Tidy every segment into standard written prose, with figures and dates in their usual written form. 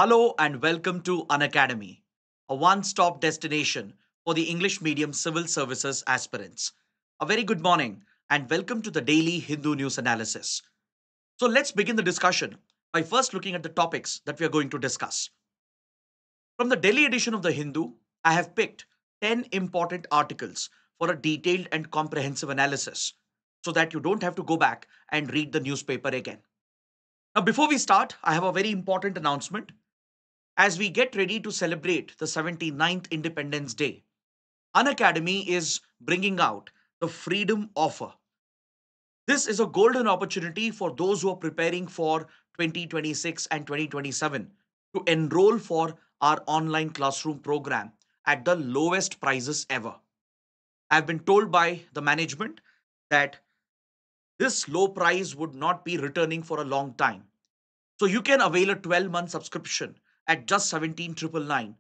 Hello and welcome to Unacademy, a one-stop destination for the English medium civil services aspirants. A very good morning and welcome to the daily Hindu news analysis. So let's begin the discussion by first looking at the topics that we are going to discuss. From the Delhi edition of the Hindu, I have picked 10 important articles for a detailed and comprehensive analysis so that you don't have to go back and read the newspaper again. Now, before we start, I have a very important announcement. As we get ready to celebrate the 79th Independence Day, Unacademy is bringing out the Freedom Offer. This is a golden opportunity for those who are preparing for 2026 and 2027 to enroll for our online classroom program at the lowest prices ever. I've been told by the management that this low price would not be returning for a long time. So you can avail a 12-month subscription at just 17,999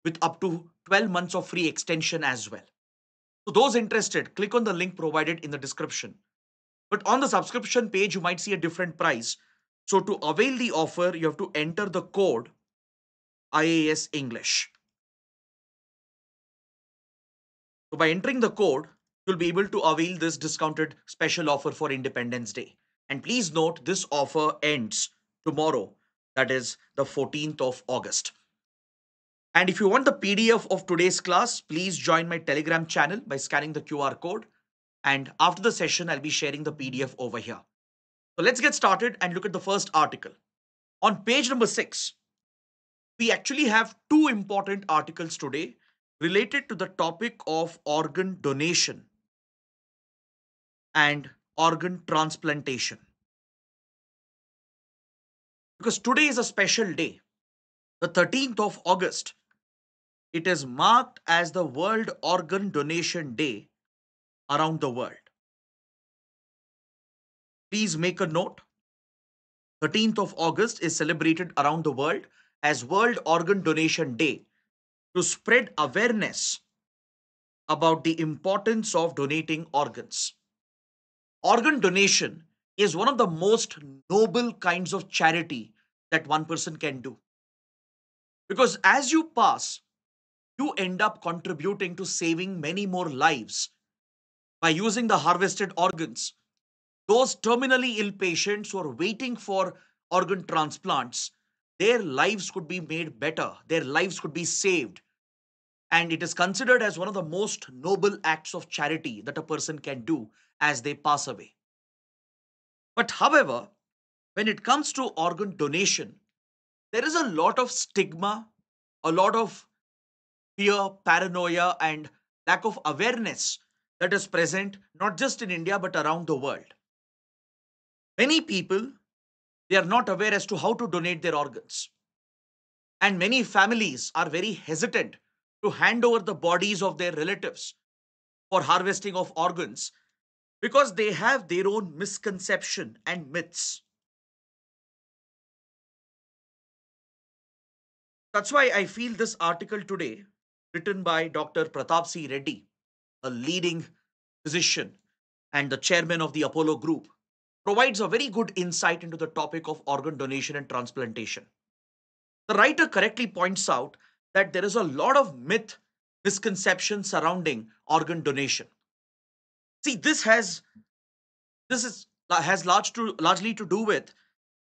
with up to 12 months of free extension as well. So those interested, click on the link provided in the description. But on the subscription page, you might see a different price. So to avail the offer, you have to enter the code IAS English. So by entering the code, you'll be able to avail this discounted special offer for Independence Day. And please note, this offer ends tomorrow, that is the 14th of August. And if you want the PDF of today's class, please join my Telegram channel by scanning the QR code. And after the session, I'll be sharing the PDF over here. So let's get started and look at the first article. On page number 6, we actually have two important articles today related to the topic of organ donation and organ transplantation. Because today is a special day, the 13th of August. It is marked as the World Organ Donation Day around the world. Please make a note. 13th of August is celebrated around the world as World Organ Donation Day to spread awareness about the importance of donating organs. Organ donation is one of the most noble kinds of charity that one person can do. Because as you pass, you end up contributing to saving many more lives by using the harvested organs. Those terminally ill patients who are waiting for organ transplants, their lives could be made better, their lives could be saved. And it is considered as one of the most noble acts of charity that a person can do as they pass away. But however, when it comes to organ donation, there is a lot of stigma, a lot of fear, paranoia, and lack of awareness that is present not just in India but around the world. Many people, they are not aware as to how to donate their organs. And many families are very hesitant to hand over the bodies of their relatives for harvesting of organs because they have their own misconception and myths. That's why I feel this article today, written by Dr. Pratap C. Reddy, a leading physician and the chairman of the Apollo Group, provides a very good insight into the topic of organ donation and transplantation. The writer correctly points out that there is a lot of myth, misconception surrounding organ donation. See, this is has largely to do with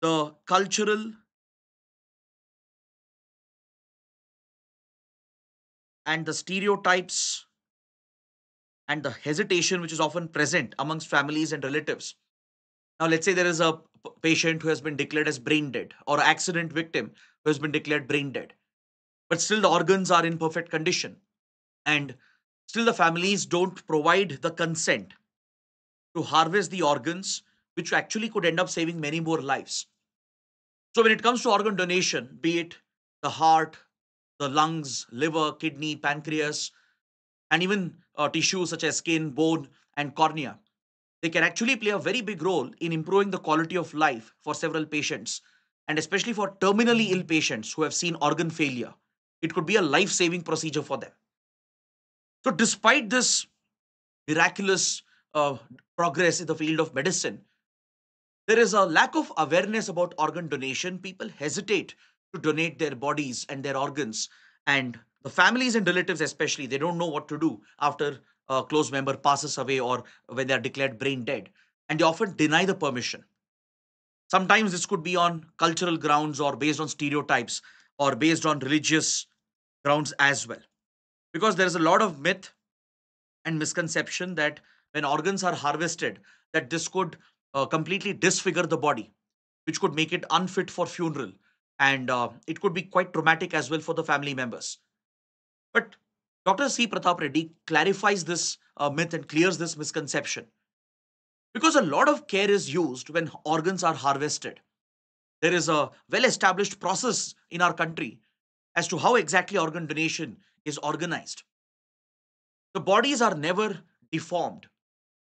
the cultural and the stereotypes and the hesitation which is often present amongst families and relatives. Now, let's say there is a patient who has been declared as brain dead or accident victim who has been declared brain dead, but still the organs are in perfect condition, and still the families don't provide the consent to harvest the organs, which actually could end up saving many more lives. So, when it comes to organ donation, be it the heart, the lungs, liver, kidney, pancreas, and even tissues such as skin, bone, and cornea, they can actually play a very big role in improving the quality of life for several patients, and especially for terminally ill patients who have seen organ failure. It could be a life saving procedure for them. So, despite this miraculous progress in the field of medicine, there is a lack of awareness about organ donation. People hesitate to donate their bodies and their organs. And the families and relatives, especially, they don't know what to do after a close member passes away or when they are declared brain dead. And they often deny the permission. Sometimes this could be on cultural grounds or based on stereotypes or based on religious grounds as well. Because there is a lot of myth and misconception that when organs are harvested, that this could completely disfigure the body, which could make it unfit for funeral, and it could be quite traumatic as well for the family members. But Dr. C. Pratap Reddy clarifies this myth and clears this misconception because a lot of care is used when organs are harvested. There is a well established process in our country as to how exactly organ donation is organized. The bodies are never deformed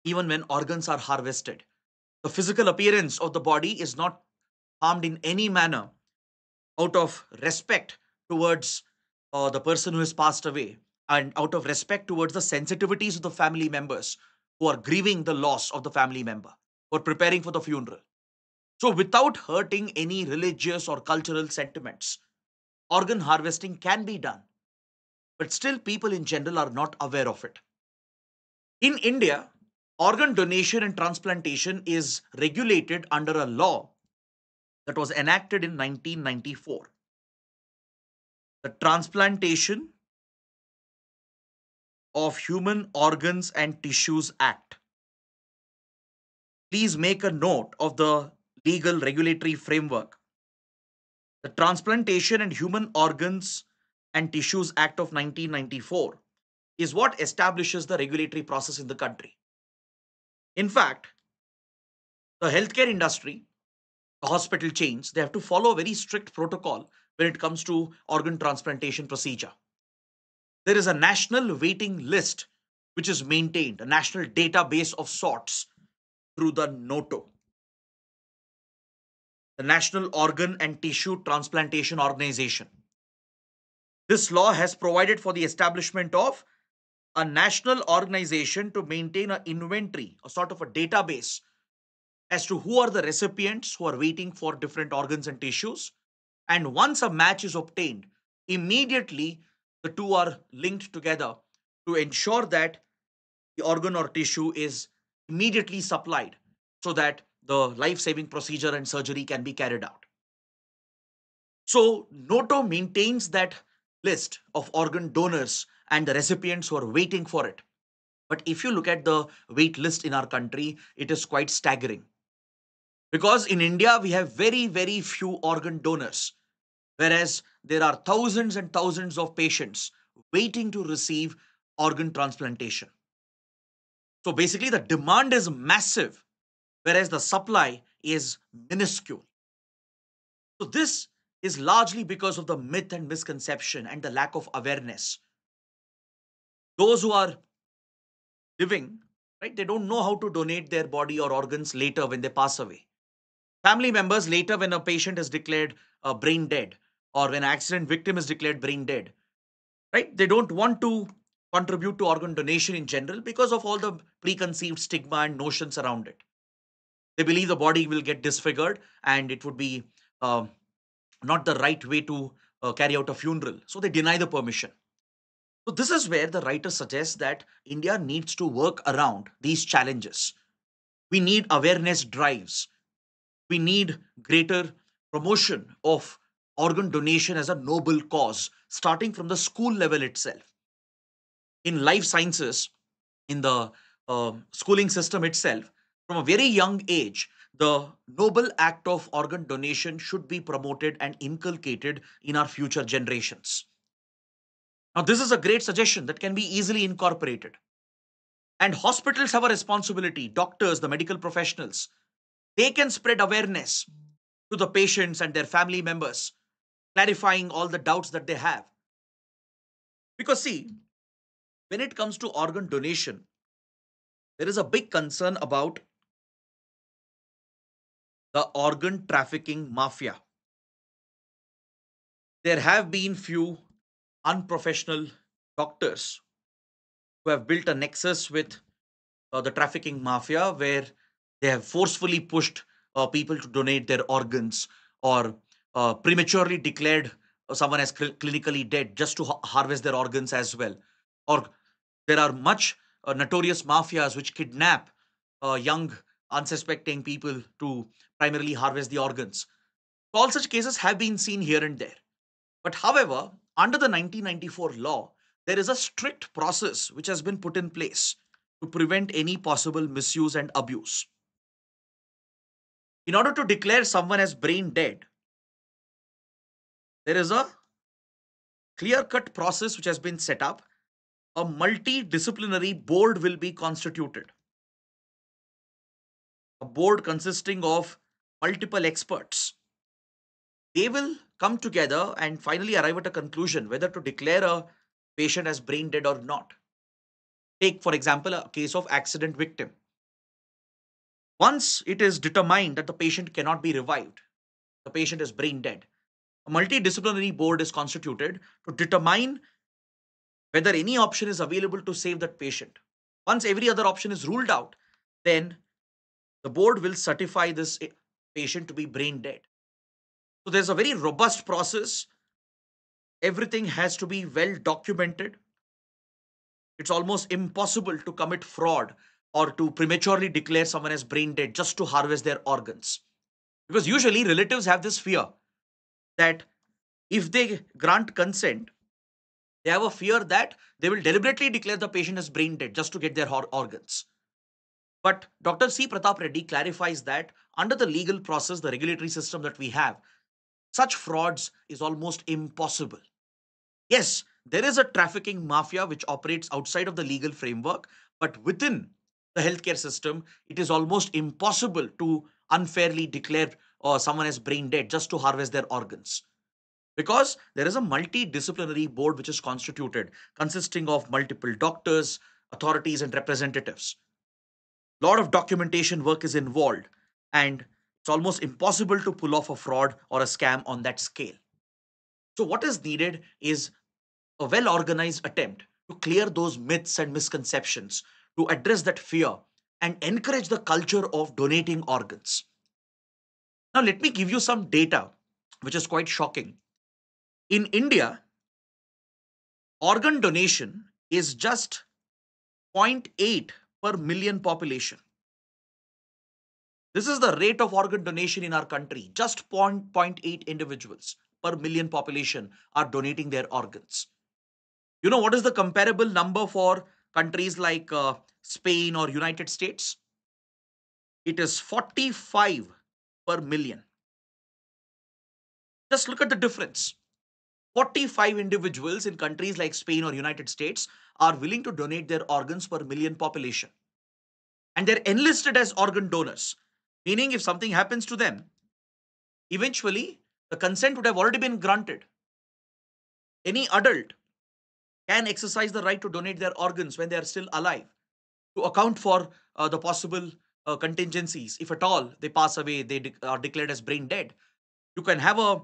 even when organs are harvested. The physical appearance of the body is not harmed in any manner out of respect towards the person who has passed away and out of respect towards the sensitivities of the family members who are grieving the loss of the family member or preparing for the funeral. So, without hurting any religious or cultural sentiments, organ harvesting can be done, but still, people in general are not aware of it. In India, organ donation and transplantation is regulated under a law that was enacted in 1994, the Transplantation of Human Organs and Tissues Act. Please make a note of the legal regulatory framework. The Transplantation and Human Organs and Tissues Act of 1994 is what establishes the regulatory process in the country. In fact, the healthcare industry, the hospital chains, they have to follow a very strict protocol when it comes to organ transplantation procedure. There is a national waiting list which is maintained, a national database of sorts through the NOTO, the National Organ and Tissue Transplantation Organization. This law has provided for the establishment of a national organization to maintain an inventory, a sort of a database as to who are the recipients who are waiting for different organs and tissues. And once a match is obtained, immediately the two are linked together to ensure that the organ or tissue is immediately supplied so that the life saving procedure and surgery can be carried out. So, NOTO maintains that list of organ donors and the recipients who are waiting for it. But if you look at the wait list in our country, it is quite staggering. Because in India, we have very, very few organ donors, whereas there are thousands and thousands of patients waiting to receive organ transplantation. So basically, the demand is massive, whereas the supply is minuscule. So this is largely because of the myth and misconception and the lack of awareness. Those who are living, right, they don't know how to donate their body or organs later when they pass away. Family members later, when a patient is declared brain dead or when an accident victim is declared brain dead, right, they don't want to contribute to organ donation in general because of all the preconceived stigma and notions around it. They believe the body will get disfigured and it would be uh, not the right way to carry out a funeral. So they deny the permission. So this is where the writer suggests that India needs to work around these challenges. We need awareness drives. We need greater promotion of organ donation as a noble cause, starting from the school level itself. In life sciences, in the schooling system itself, from a very young age, the noble act of organ donation should be promoted and inculcated in our future generations. Now, this is a great suggestion that can be easily incorporated. And hospitals have a responsibility, doctors, the medical professionals, they can spread awareness to the patients and their family members, clarifying all the doubts that they have. Because, see, when it comes to organ donation, there is a big concern about the organ trafficking mafia. There have been few unprofessional doctors who have built a nexus with the trafficking mafia where they have forcefully pushed people to donate their organs or prematurely declared someone as clinically dead just to harvest their organs as well. Or there are much notorious mafias which kidnap young, unsuspecting people to primarily harvest the organs. All such cases have been seen here and there. But however, under the 1994 law, there is a strict process which has been put in place to prevent any possible misuse and abuse. In order to declare someone as brain dead, there is a clear cut process which has been set up. A multidisciplinary board will be constituted, a board consisting of multiple experts. They will come together and finally arrive at a conclusion whether to declare a patient as brain dead or not. Take, for example, a case of accident victim. Once it is determined that the patient cannot be revived, the patient is brain dead, a multidisciplinary board is constituted to determine whether any option is available to save that patient. Once every other option is ruled out, then the board will certify this patient to be brain dead. So there's a very robust process. Everything has to be well documented. It's almost impossible to commit fraud or to prematurely declare someone as brain dead just to harvest their organs. Because usually relatives have this fear that if they grant consent, they have a fear that they will deliberately declare the patient as brain dead just to get their organs. But Dr. C. Pratap Reddy clarifies that under the legal process, the regulatory system that we have, such frauds is almost impossible. Yes, there is a trafficking mafia which operates outside of the legal framework, but within the healthcare system, it is almost impossible to unfairly declare someone as brain dead just to harvest their organs. Because there is a multidisciplinary board which is constituted, consisting of multiple doctors, authorities, and representatives. A lot of documentation work is involved, and it's almost impossible to pull off a fraud or a scam on that scale. So, what is needed is a well organized attempt to clear those myths and misconceptions, to address that fear, and encourage the culture of donating organs. Now, let me give you some data which is quite shocking. In India, organ donation is just zero point 0.8 per million population. This is the rate of organ donation in our country. Just zero point 0.8 individuals per million population are donating their organs. You know what is the comparable number for countries like Spain or United States? It is 45 per million. Just look at the difference. 45 individuals in countries like Spain or United States are willing to donate their organs per million population. And they're enlisted as organ donors, meaning if something happens to them, eventually the consent would have already been granted. Any adult can exercise the right to donate their organs when they are still alive to account for the possible contingencies. If at all they pass away, they are declared as brain dead. You can have a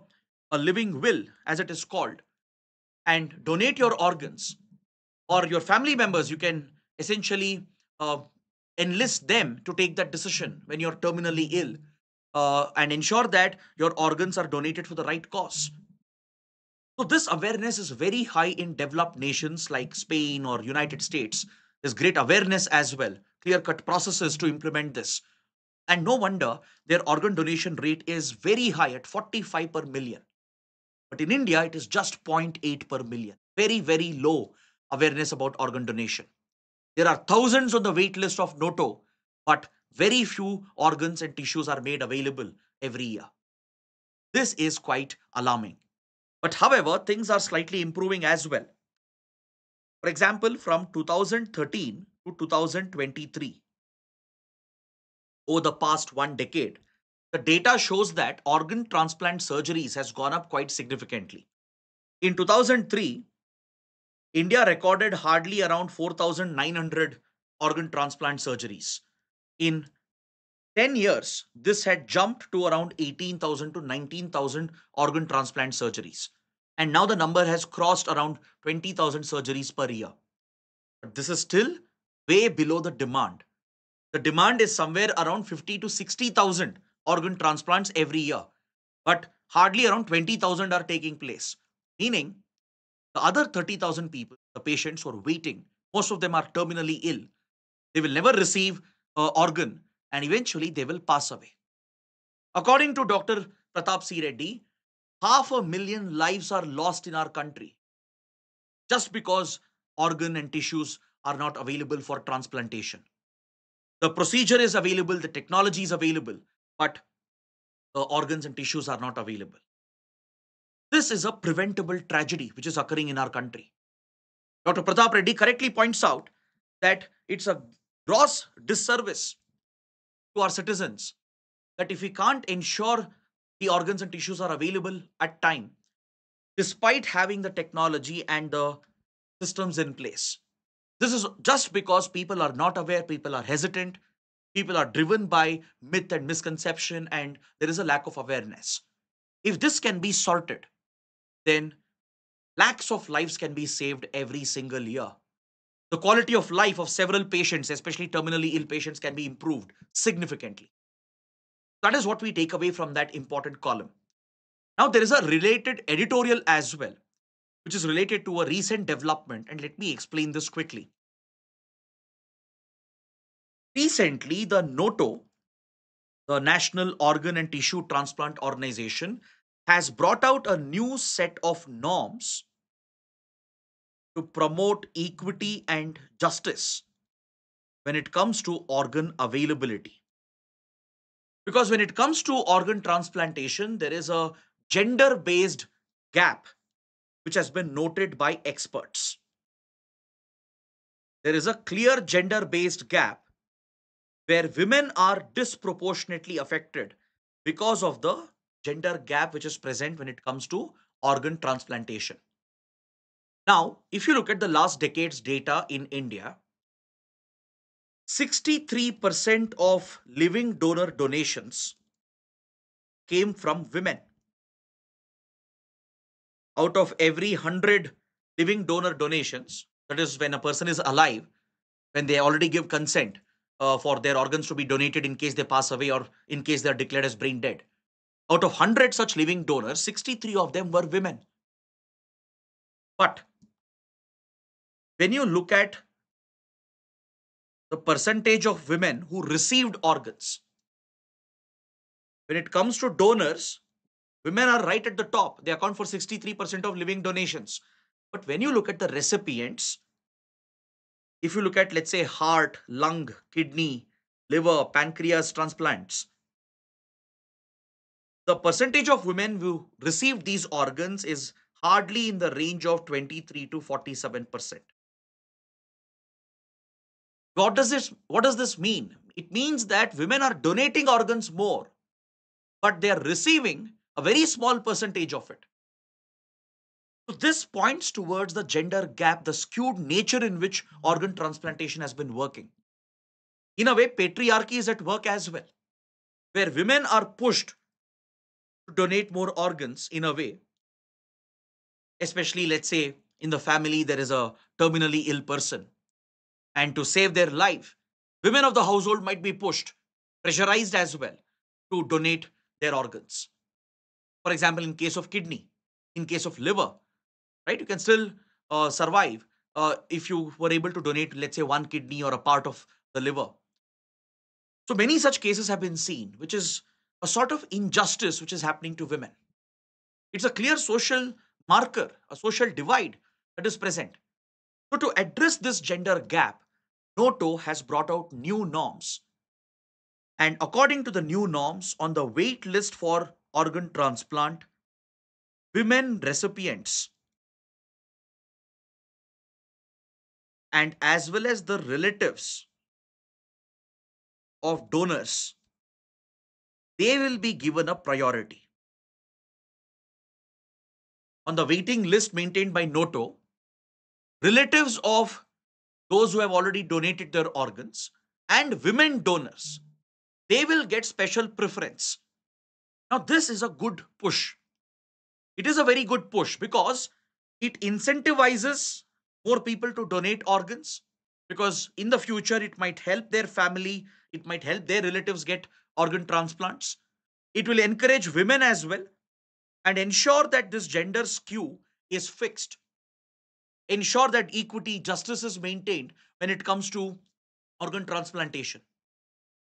living will, as it is called, and donate your organs, or your family members. You can essentially uh, enlist them to take that decision when you're terminally ill, and ensure that your organs are donated for the right cause. So this awareness is very high in developed nations like Spain or United States. There's great awareness as well, clear cut processes to implement this. And no wonder their organ donation rate is very high at 45 per million. But in India, it is just zero point 0.8 per million. Very, very low awareness about organ donation. There are thousands on the wait list of NOTO, but very few organs and tissues are made available every year. This is quite alarming. But however, things are slightly improving as well. For example, from 2013 to 2023, over the past one decade, the data shows that organ transplant surgeries has gone up quite significantly. In 2003, India recorded hardly around 4,900 organ transplant surgeries. In 10 years, this had jumped to around 18,000 to 19,000 organ transplant surgeries. And now the number has crossed around 20,000 surgeries per year. But this is still way below the demand. The demand is somewhere around 50 to 60,000 organ transplants every year. But hardly around 20,000 are taking place. Meaning, the other 30,000 people, the patients who are waiting, most of them are terminally ill. They will never receive organ and eventually they will pass away. According to Dr. Pratap C. Reddy, 500,000 lives are lost in our country just because organ and tissues are not available for transplantation. The procedure is available, the technology is available, but the organs and tissues are not available. This is a preventable tragedy which is occurring in our country. Dr. Pratap Reddy correctly points out that it's a gross disservice to our citizens that if we can't ensure the organs and tissues are available at time, despite having the technology and the systems in place. This is just because people are not aware, people are hesitant, people are driven by myth and misconception, and there is a lack of awareness. If this can be sorted, then lakhs of lives can be saved every single year. The quality of life of several patients, especially terminally ill patients, can be improved significantly. That is what we take away from that important column. Now, there is a related editorial as well, which is related to a recent development, and let me explain this quickly. Recently, the NOTO, the National Organ and Tissue Transplant Organization, has brought out a new set of norms to promote equity and justice when it comes to organ availability. Because when it comes to organ transplantation, there is a gender based gap which has been noted by experts. There is a clear gender based gap where women are disproportionately affected because of the gender gap which is present when it comes to organ transplantation. Now, if you look at the last decade's data in India, 63% of living donor donations came from women. Out of every 100 living donor donations, that is, when a person is alive, when they already give consent for their organs to be donated in case they pass away or in case they are declared as brain dead. Out of 100 such living donors, 63 of them were women. But when you look at the percentage of women who received organs, when it comes to donors, women are right at the top. They account for 63% of living donations. But when you look at the recipients, if you look at, let's say, heart, lung, kidney, liver, pancreas transplants, the percentage of women who received these organs is hardly in the range of 23 to 47%. What does this mean? It means that women are donating organs more, but they are receiving a very small percentage of it. So this points towards the gender gap, the skewed nature in which organ transplantation has been working. In a way, patriarchy is at work as well, where women are pushed to donate more organs in a way, especially, let's say, in the family, there is a terminally ill person. And to save their life, women of the household might be pushed, pressurized as well, to donate their organs. For example, in case of kidney, in case of liver, right, you can still survive if you were able to donate, let's say, one kidney or a part of the liver. So many such cases have been seen, which is a sort of injustice which is happening to women. It's a clear social marker, a social divide that is present. So, to address this gender gap, NOTO has brought out new norms. And according to the new norms, on the wait list for organ transplant, women recipients and as well as the relatives of donors, they will be given a priority. On the waiting list maintained by NOTO, relatives of those who have already donated their organs and women donors, they will get special preference. Now, this is a good push. It is a very good push because it incentivizes more people to donate organs, because in the future it might help their family, it might help their relatives get organ transplants. It will encourage women as well and ensure that this gender skew is fixed. Ensure that equity, justice is maintained when it comes to organ transplantation.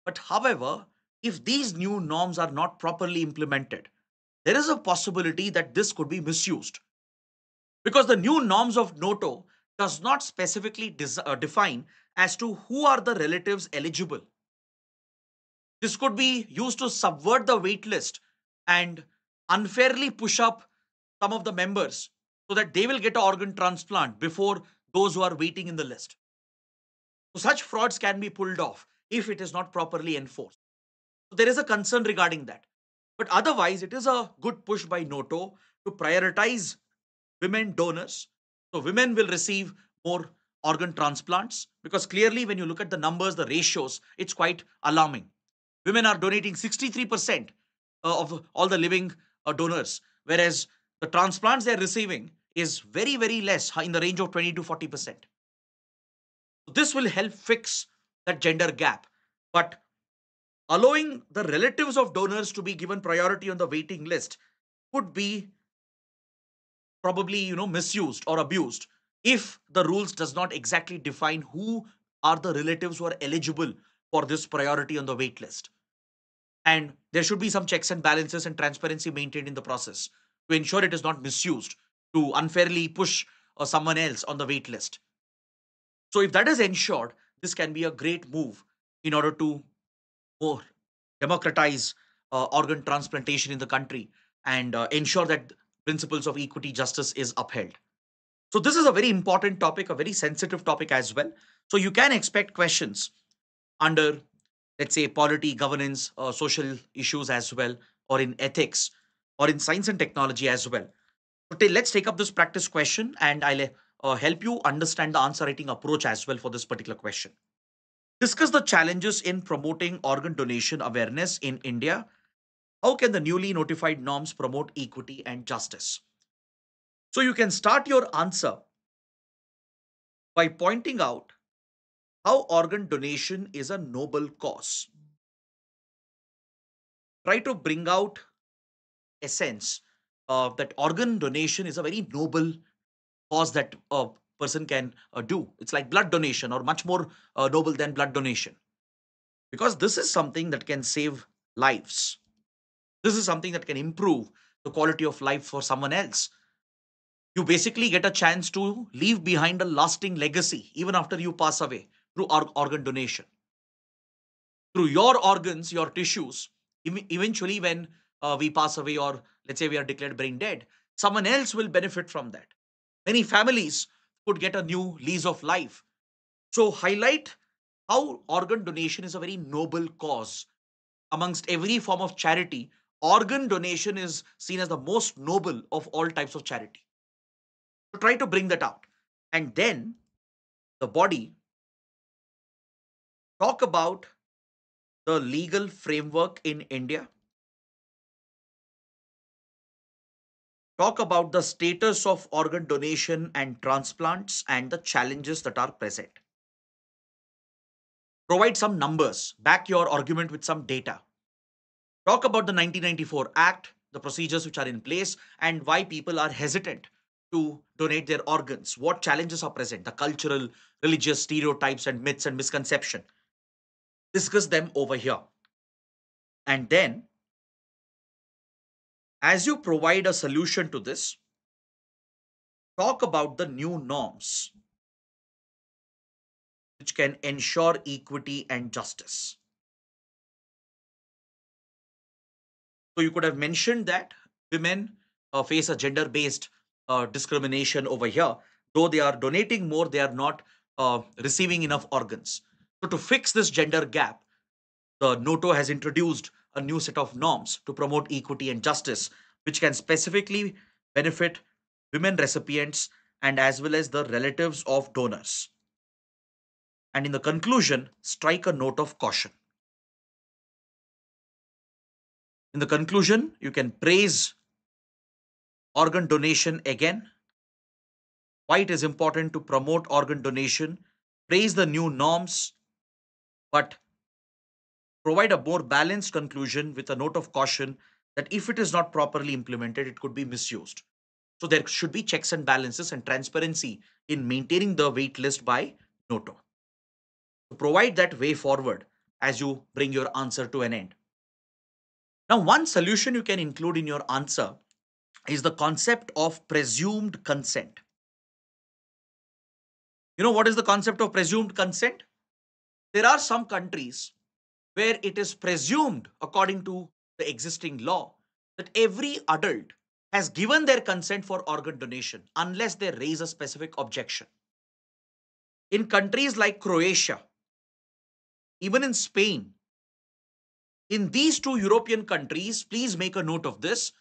But however, if these new norms are not properly implemented, there is a possibility that this could be misused because the new norms of NOTO does not specifically define as to who are the relatives eligible. This could be used to subvert the wait list and unfairly push up some of the members so that they will get an organ transplant before those who are waiting in the list. So such frauds can be pulled off if it is not properly enforced. So there is a concern regarding that. But otherwise, it is a good push by NOTO to prioritize women donors. So women will receive more organ transplants because clearly, when you look at the numbers, the ratios, it's quite alarming. Women are donating 63% of all the living donors, whereas the transplants they're receiving is very, very less, in the range of 20 to 40%. This will help fix that gender gap. But allowing the relatives of donors to be given priority on the waiting list could be probably misused or abused if the rules does not exactly define who are the relatives who are eligible for this priority on the wait list. And there should be some checks and balances and transparency maintained in the process to ensure it is not misused to unfairly push someone else on the wait list. So if that is ensured, this can be a great move in order to more democratize organ transplantation in the country and ensure that principles of equity justice is upheld. So this is a very important topic, a very sensitive topic as well. So you can expect questions under, let's say, polity, governance, social issues as well, or in ethics, or in science and technology as well. So let's take up this practice question, and I'll help you understand the answer writing approach as well for this particular question. Discuss the challenges in promoting organ donation awareness in India. How can the newly notified norms promote equity and justice? So you can start your answer by pointing out how organ donation is a noble cause. Try to bring out essence that organ donation is a very noble cause that a person can do. It's like blood donation or much more noble than blood donation because this is something that can save lives. This is something that can improve the quality of life for someone else. You basically get a chance to leave behind a lasting legacy even after you pass away through organ donation. Through your organs, your tissues, eventually when we pass away, or let's say we are declared brain dead, someone else will benefit from that. Many families could get a new lease of life. So highlight how organ donation is a very noble cause. Amongst every form of charity, organ donation is seen as the most noble of all types of charity. So try to bring that out. And then the body, talk about the legal framework in India, talk about the status of organ donation and transplants and the challenges that are present. Provide some numbers, back your argument with some data. Talk about the 1994 Act, the procedures which are in place, and why people are hesitant to donate their organs. What challenges are present? The cultural, religious stereotypes and myths and misconception. Discuss them over here. And then, as you provide a solution to this, talk about the new norms which can ensure equity and justice. So you could have mentioned that women face a gender based discrimination over here. Though they are donating more, they are not receiving enough organs. So to fix this gender gap, the NOTO has introduced a new set of norms to promote equity and justice, which can specifically benefit women recipients and as well as the relatives of donors. And in the conclusion, strike a note of caution. In the conclusion, you can praise organ donation again, why it is important to promote organ donation, praise the new norms, but provide a more balanced conclusion with a note of caution that if it is not properly implemented, it could be misused. So there should be checks and balances and transparency in maintaining the wait list by Noto. To provide that way forward as you bring your answer to an end. Now, one solution you can include in your answer is the concept of presumed consent. You know what is the concept of presumed consent? There are some countries where it is presumed, according to the existing law, that every adult has given their consent for organ donation unless they raise a specific objection. In countries like Croatia, even in Spain, in these two European countries, please make a note of this,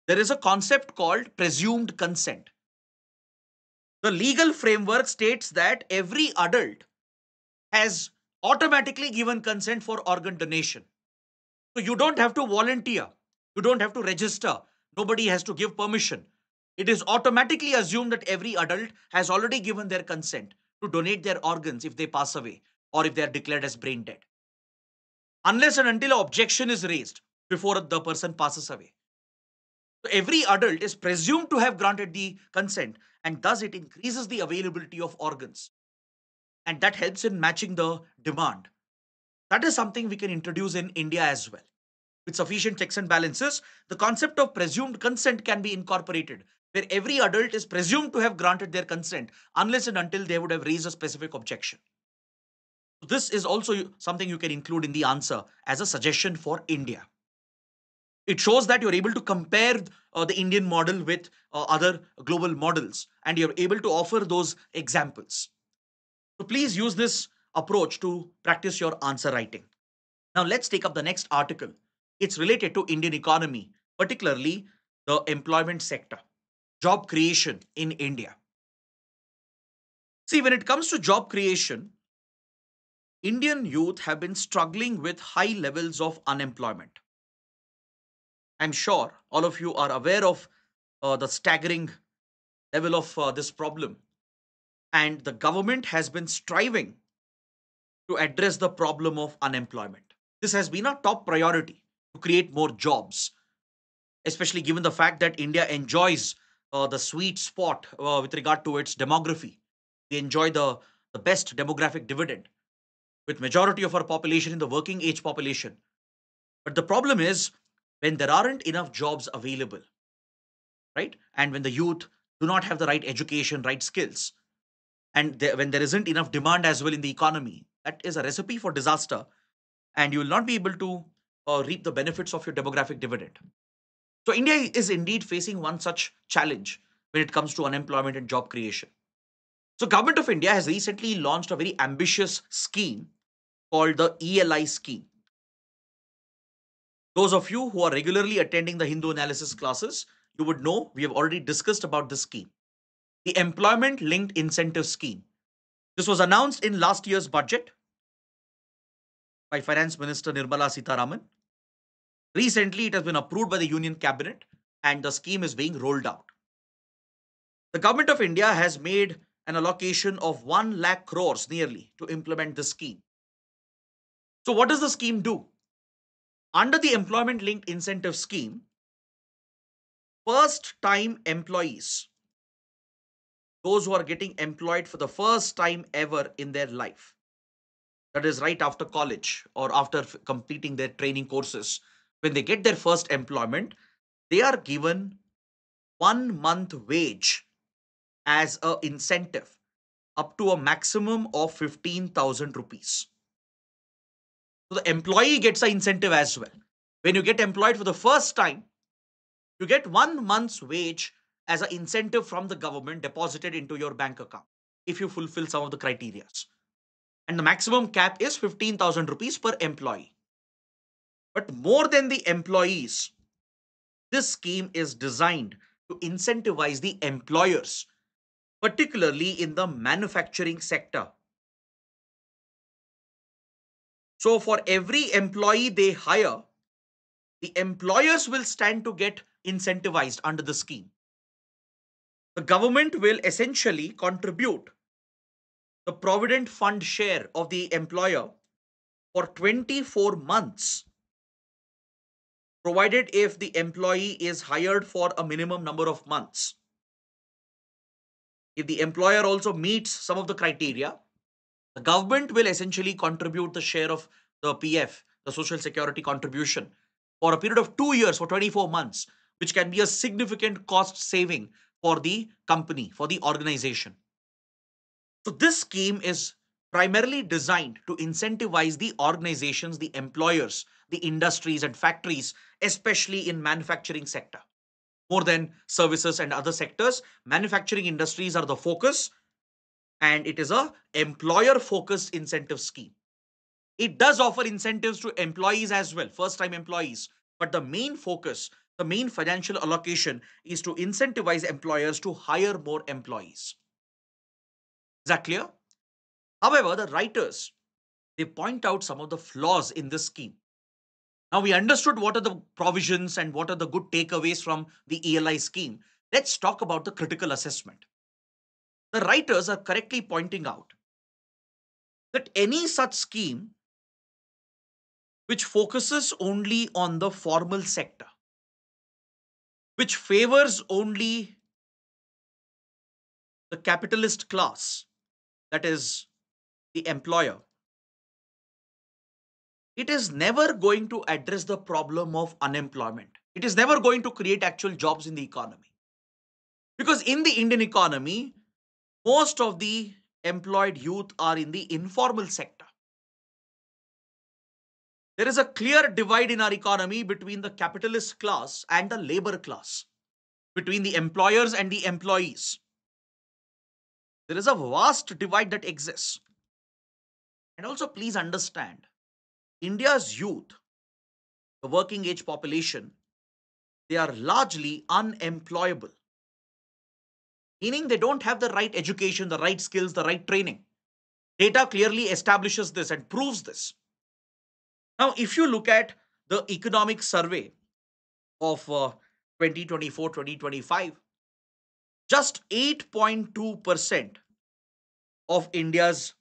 there is a concept called presumed consent. The legal framework states that every adult has automatically given consent for organ donation. So you don't have to volunteer, you don't have to register, nobody has to give permission. It is automatically assumed that every adult has already given their consent to donate their organs if they pass away or if they are declared as brain dead. Unless and until an objection is raised before the person passes away. So every adult is presumed to have granted the consent, and thus it increases the availability of organs. And that helps in matching the demand. That is something we can introduce in India as well. With sufficient checks and balances, the concept of presumed consent can be incorporated, where every adult is presumed to have granted their consent unless and until they would have raised a specific objection. This is also something you can include in the answer as a suggestion for India. It shows that you're able to compare the Indian model with other global models and you're able to offer those examples. So please use this approach to practice your answer writing. Now let's take up the next article. It's related to Indian economy, particularly the employment sector, job creation in India. See, when it comes to job creation, Indian youth have been struggling with high levels of unemployment. I'm sure all of you are aware of the staggering level of this problem. And the government has been striving to address the problem of unemployment. This has been a top priority to create more jobs, especially given the fact that India enjoys the sweet spot with regard to its demography. We enjoy the best demographic dividend with majority of our population in the working age population. But the problem is when there aren't enough jobs available, right? And when the youth do not have the right education, right skills, and when there isn't enough demand as well in the economy, that is a recipe for disaster, and you will not be able to reap the benefits of your demographic dividend. So India is indeed facing one such challenge when it comes to unemployment and job creation. So government of India has recently launched a very ambitious scheme called the ELI scheme. Those of you who are regularly attending the Hindu analysis classes, you would know we have already discussed about this scheme, the employment linked incentive scheme. This was announced in last year's budget by Finance Minister Nirmala Sitharaman. Recently, it has been approved by the Union Cabinet and the scheme is being rolled out. The government of India has made an allocation of 1 lakh crores nearly to implement this scheme. So, what does the scheme do? Under the employment linked incentive scheme, first time employees, those who are getting employed for the first time ever in their life, that is right after college or after completing their training courses, when they get their first employment, they are given 1 month wage as a incentive up to a maximum of 15,000 rupees. So the employee gets an incentive as well. When you get employed for the first time, you get 1 month's wage as an incentive from the government deposited into your bank account if you fulfill some of the criteria. And the maximum cap is 15,000 rupees per employee. But more than the employees, this scheme is designed to incentivize the employers, particularly in the manufacturing sector. So for every employee they hire, the employers will stand to get incentivized under the scheme. The government will essentially contribute the provident fund share of the employer for 24 months provided if the employee is hired for a minimum number of months. If the employer also meets some of the criteria, the government will essentially contribute the share of the PF, the Social Security contribution, for a period of 2 years, for 24 months, which can be a significant cost saving for the company, for the organization. So, this scheme is primarily designed to incentivize the organizations, the employers, the industries and factories, especially in manufacturing sector. More than services and other sectors, manufacturing industries are the focus, and it is a employer focused incentive scheme. It does offer incentives to employees as well, first time employees, but the main focus, the main financial allocation is to incentivize employers to hire more employees. Is that clear? However, the writers, they point out some of the flaws in this scheme. Now we understood what are the provisions and what are the good takeaways from the ELI scheme. Let's talk about the critical assessment. The writers are correctly pointing out that any such scheme which focuses only on the formal sector, which favors only the capitalist class, that is the employer, it is never going to address the problem of unemployment. It is never going to create actual jobs in the economy. Because in the Indian economy, most of the employed youth are in the informal sector. There is a clear divide in our economy between the capitalist class and the labor class, between the employers and the employees. There is a vast divide that exists. And also, please understand, India's youth, the working age population, they are largely unemployable, meaning they don't have the right education, the right skills, the right training. Data clearly establishes this and proves this. Now, if you look at the economic survey of 2024 just 8.2% of India's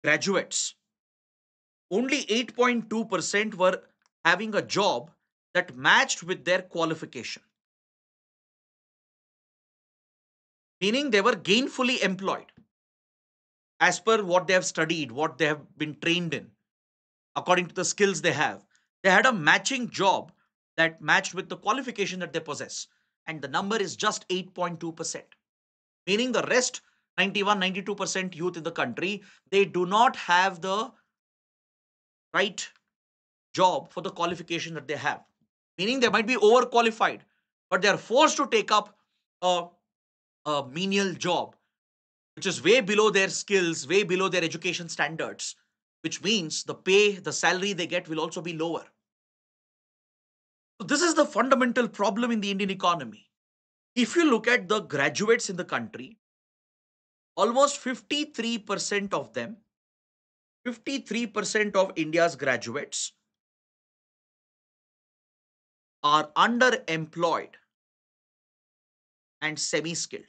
graduates, only 8.2% were having a job that matched with their qualification, meaning they were gainfully employed as per what they have studied, what they have been trained in, according to the skills they have. They had a matching job that matched with the qualification that they possess. And the number is just 8.2%, meaning the rest 91, 92% youth in the country, they do not have the right job for the qualification that they have. Meaning they might be overqualified, but they are forced to take up a, a menial job, which is way below their skills, way below their education standards, which means the pay, the salary they get will also be lower. So this is the fundamental problem in the Indian economy. If you look at the graduates in the country, almost 53% of them, 53% of India's graduates are underemployed and semi skilled.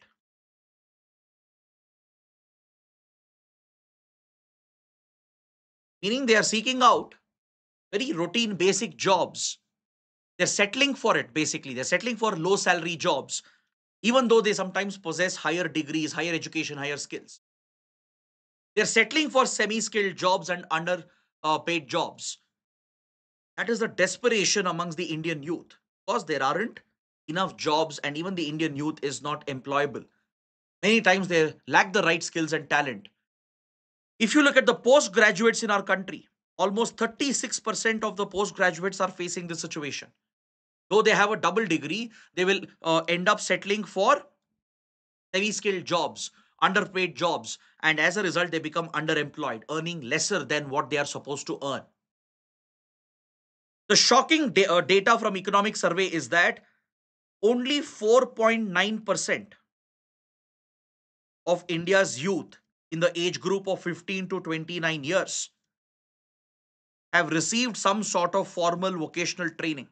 Meaning they are seeking out very routine, basic jobs. They're settling for it basically. They're settling for low salary jobs, even though they sometimes possess higher degrees, higher education, higher skills. They're settling for semi skilled jobs and under paid jobs. That is the desperation amongst the Indian youth because there aren't enough jobs, and even the Indian youth is not employable. Many times they lack the right skills and talent. If you look at the postgraduates in our country, almost 36% of the postgraduates are facing this situation. Though they have a double degree, they will end up settling for semi skilled jobs, underpaid jobs, and as a result, they become underemployed, earning lesser than what they are supposed to earn. The shocking data from economic survey is that only 4.9% of India's youth in the age group of 15 to 29 years have received some sort of formal vocational training.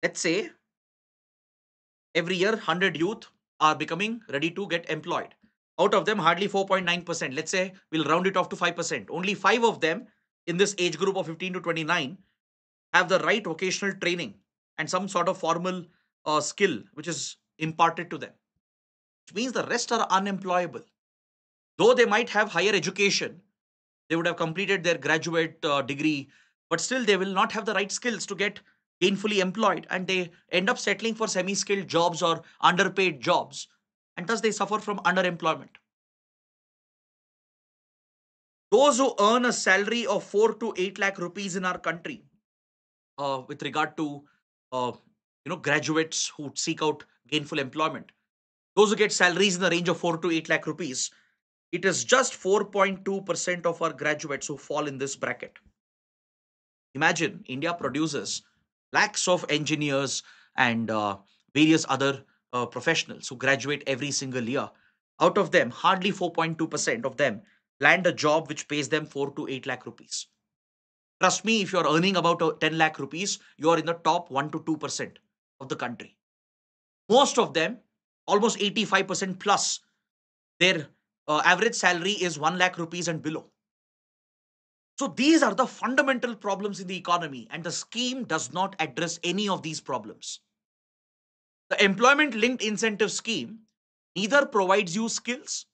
Let's say every year 100 youth are becoming ready to get employed. Out of them, hardly 4.9%. Let's say we'll round it off to 5%. Only 5 of them in this age group of 15 to 29 have the right vocational training and some sort of formal skill which is imparted to them, which means the rest are unemployable. Though they might have higher education, they would have completed their graduate degree, but still they will not have the right skills to get gainfully employed, and they end up settling for semi skilled jobs or underpaid jobs, and thus they suffer from underemployment. Those who earn a salary of 4 to 8 lakh rupees in our country, with regard to uh, graduates who seek out gainful employment, those who get salaries in the range of 4 to 8 lakh rupees, it is just 4.2% of our graduates who fall in this bracket. Imagine India produces lakhs of engineers and various other professionals who graduate every single year. Out of them, hardly 4.2% of them land a job which pays them 4 to 8 lakh rupees. Trust me, if you're earning about 10 lakh rupees, you're in the top 1 to 2% of the country. Most of them, almost 85% plus, their average salary is 1 lakh rupees and below. So these are the fundamental problems in the economy, and the scheme does not address any of these problems. The employment linked incentive scheme neither provides you skills,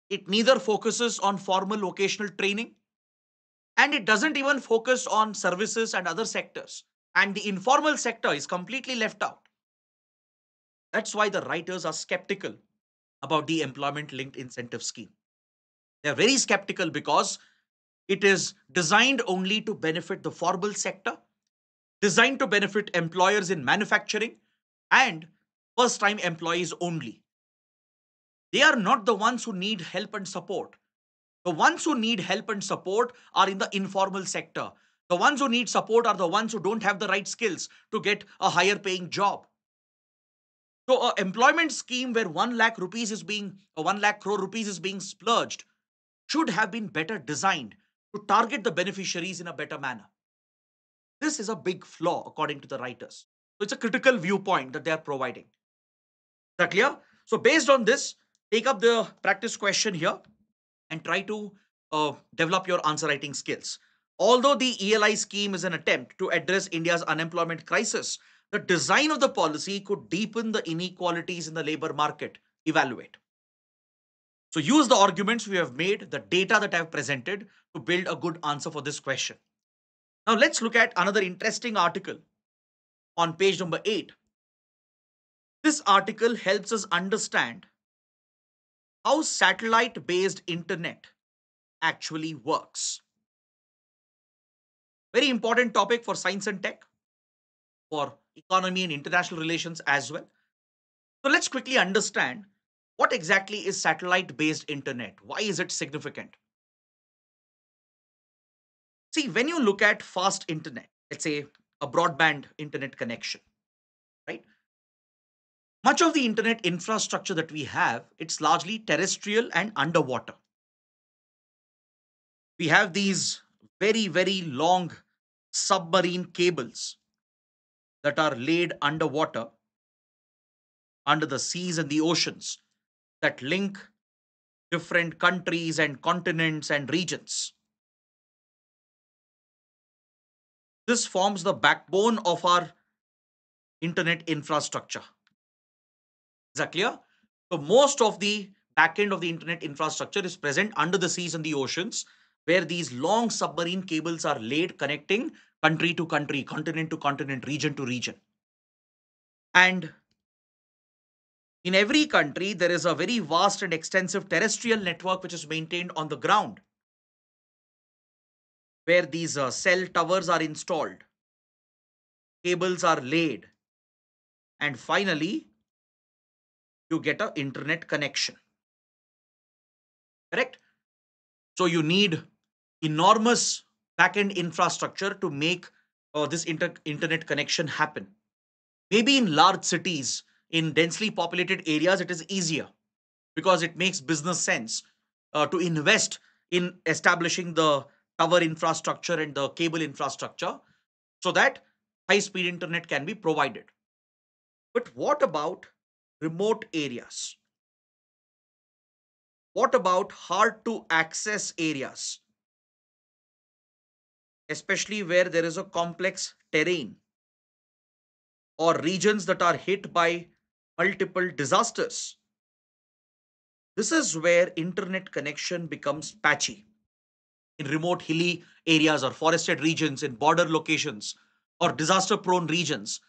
it neither focuses on formal vocational training, and it doesn't even focus on services and other sectors. And the informal sector is completely left out. That's why the writers are skeptical about the employment linked incentive scheme. They're very skeptical because it is designed only to benefit the formal sector, designed to benefit employers in manufacturing, and first time employees only. They are not the ones who need help and support. The ones who need help and support are in the informal sector. The ones who need support are the ones who don't have the right skills to get a higher paying job. So, a employment scheme where 1 lakh rupees is being, 1 lakh crore rupees is being splurged should have been better designed to target the beneficiaries in a better manner. This is a big flaw, according to the writers. So, it's a critical viewpoint that they are providing. Is that clear? So, based on this, take up the practice question here and try to develop your answer writing skills. Although the ELI scheme is an attempt to address India's unemployment crisis, the design of the policy could deepen the inequalities in the labor market. Evaluate. So use the arguments we have made, the data that I have presented to build a good answer for this question. Now let's look at another interesting article on page number 8. This article helps us understand how satellite based internet actually works. Very important topic for science and tech, for economy and international relations as well. So let's quickly understand what exactly is satellite based internet. Why is it significant? See, when you look at fast internet, let's say a broadband internet connection, right? Much of the internet infrastructure that we have, it's largely terrestrial and underwater. We have these very, very long submarine cables that are laid underwater, under the seas and the oceans, that link different countries and continents and regions. This forms the backbone of our internet infrastructure. Is that clear? So, most of the backend of the internet infrastructure is present under the seas and the oceans, where these long submarine cables are laid connecting country to country, continent to continent, region to region. And in every country, there is a very vast and extensive terrestrial network which is maintained on the ground, where these cell towers are installed, cables are laid, and finally, you get an internet connection. Correct? So, you need enormous backend infrastructure to make this internet connection happen. Maybe in large cities, in densely populated areas, it is easier because it makes business sense to invest in establishing the tower infrastructure and the cable infrastructure so that high speed internet can be provided. But what about remote areas? What about hard to access areas, especially where there is a complex terrain or regions that are hit by multiple disasters? This is where internet connection becomes patchy. In remote hilly areas or forested regions, in border locations or disaster prone regions,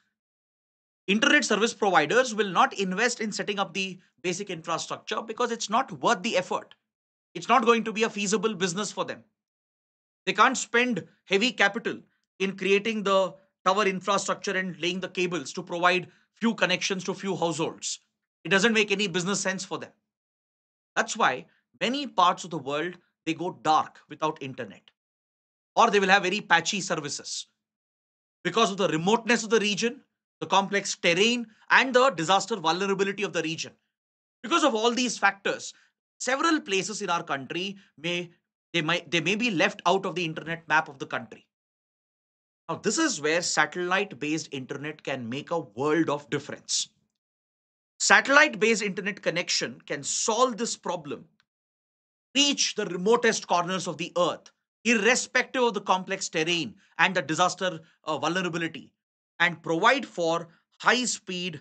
internet service providers will not invest in setting up the basic infrastructure because it's not worth the effort. It's not going to be a feasible business for them. They can't spend heavy capital in creating the tower infrastructure and laying the cables to provide few connections to few households. It doesn't make any business sense for them. That's why many parts of the world they go dark without internet, or they will have very patchy services because of the remoteness of the region, the complex terrain, and the disaster vulnerability of the region. Because of all these factors, several places in our country may be left out of the internet map of the country. Now, this is where satellite based internet can make a world of difference. Satellite based internet connection can solve this problem, reach the remotest corners of the earth, irrespective of the complex terrain and the disaster vulnerability, and provide for high speed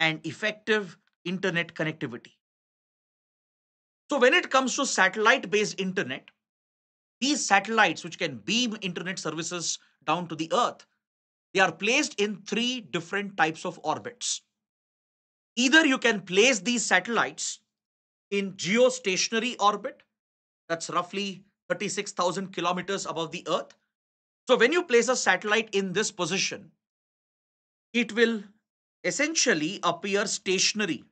and effective internet connectivity. So, when it comes to satellite based internet, these satellites, which can beam internet services down to the earth, they are placed in three different types of orbits. Either you can place these satellites in geostationary orbit, that's roughly 36,000 kilometers above the earth. So when you place a satellite in this position, it will essentially appear stationary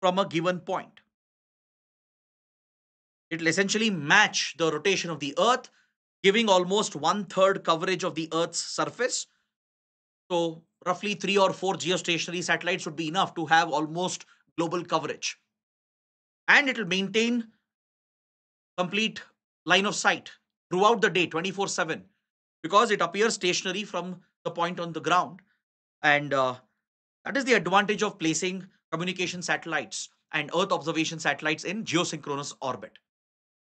from a given point. It will essentially match the rotation of the earth, giving almost one third coverage of the earth's surface. So roughly three or four geostationary satellites would be enough to have almost global coverage. And it will maintain complete line of sight throughout the day 24/7 because it appears stationary from the point on the ground. And that is the advantage of placing communication satellites and earth observation satellites in geosynchronous orbit.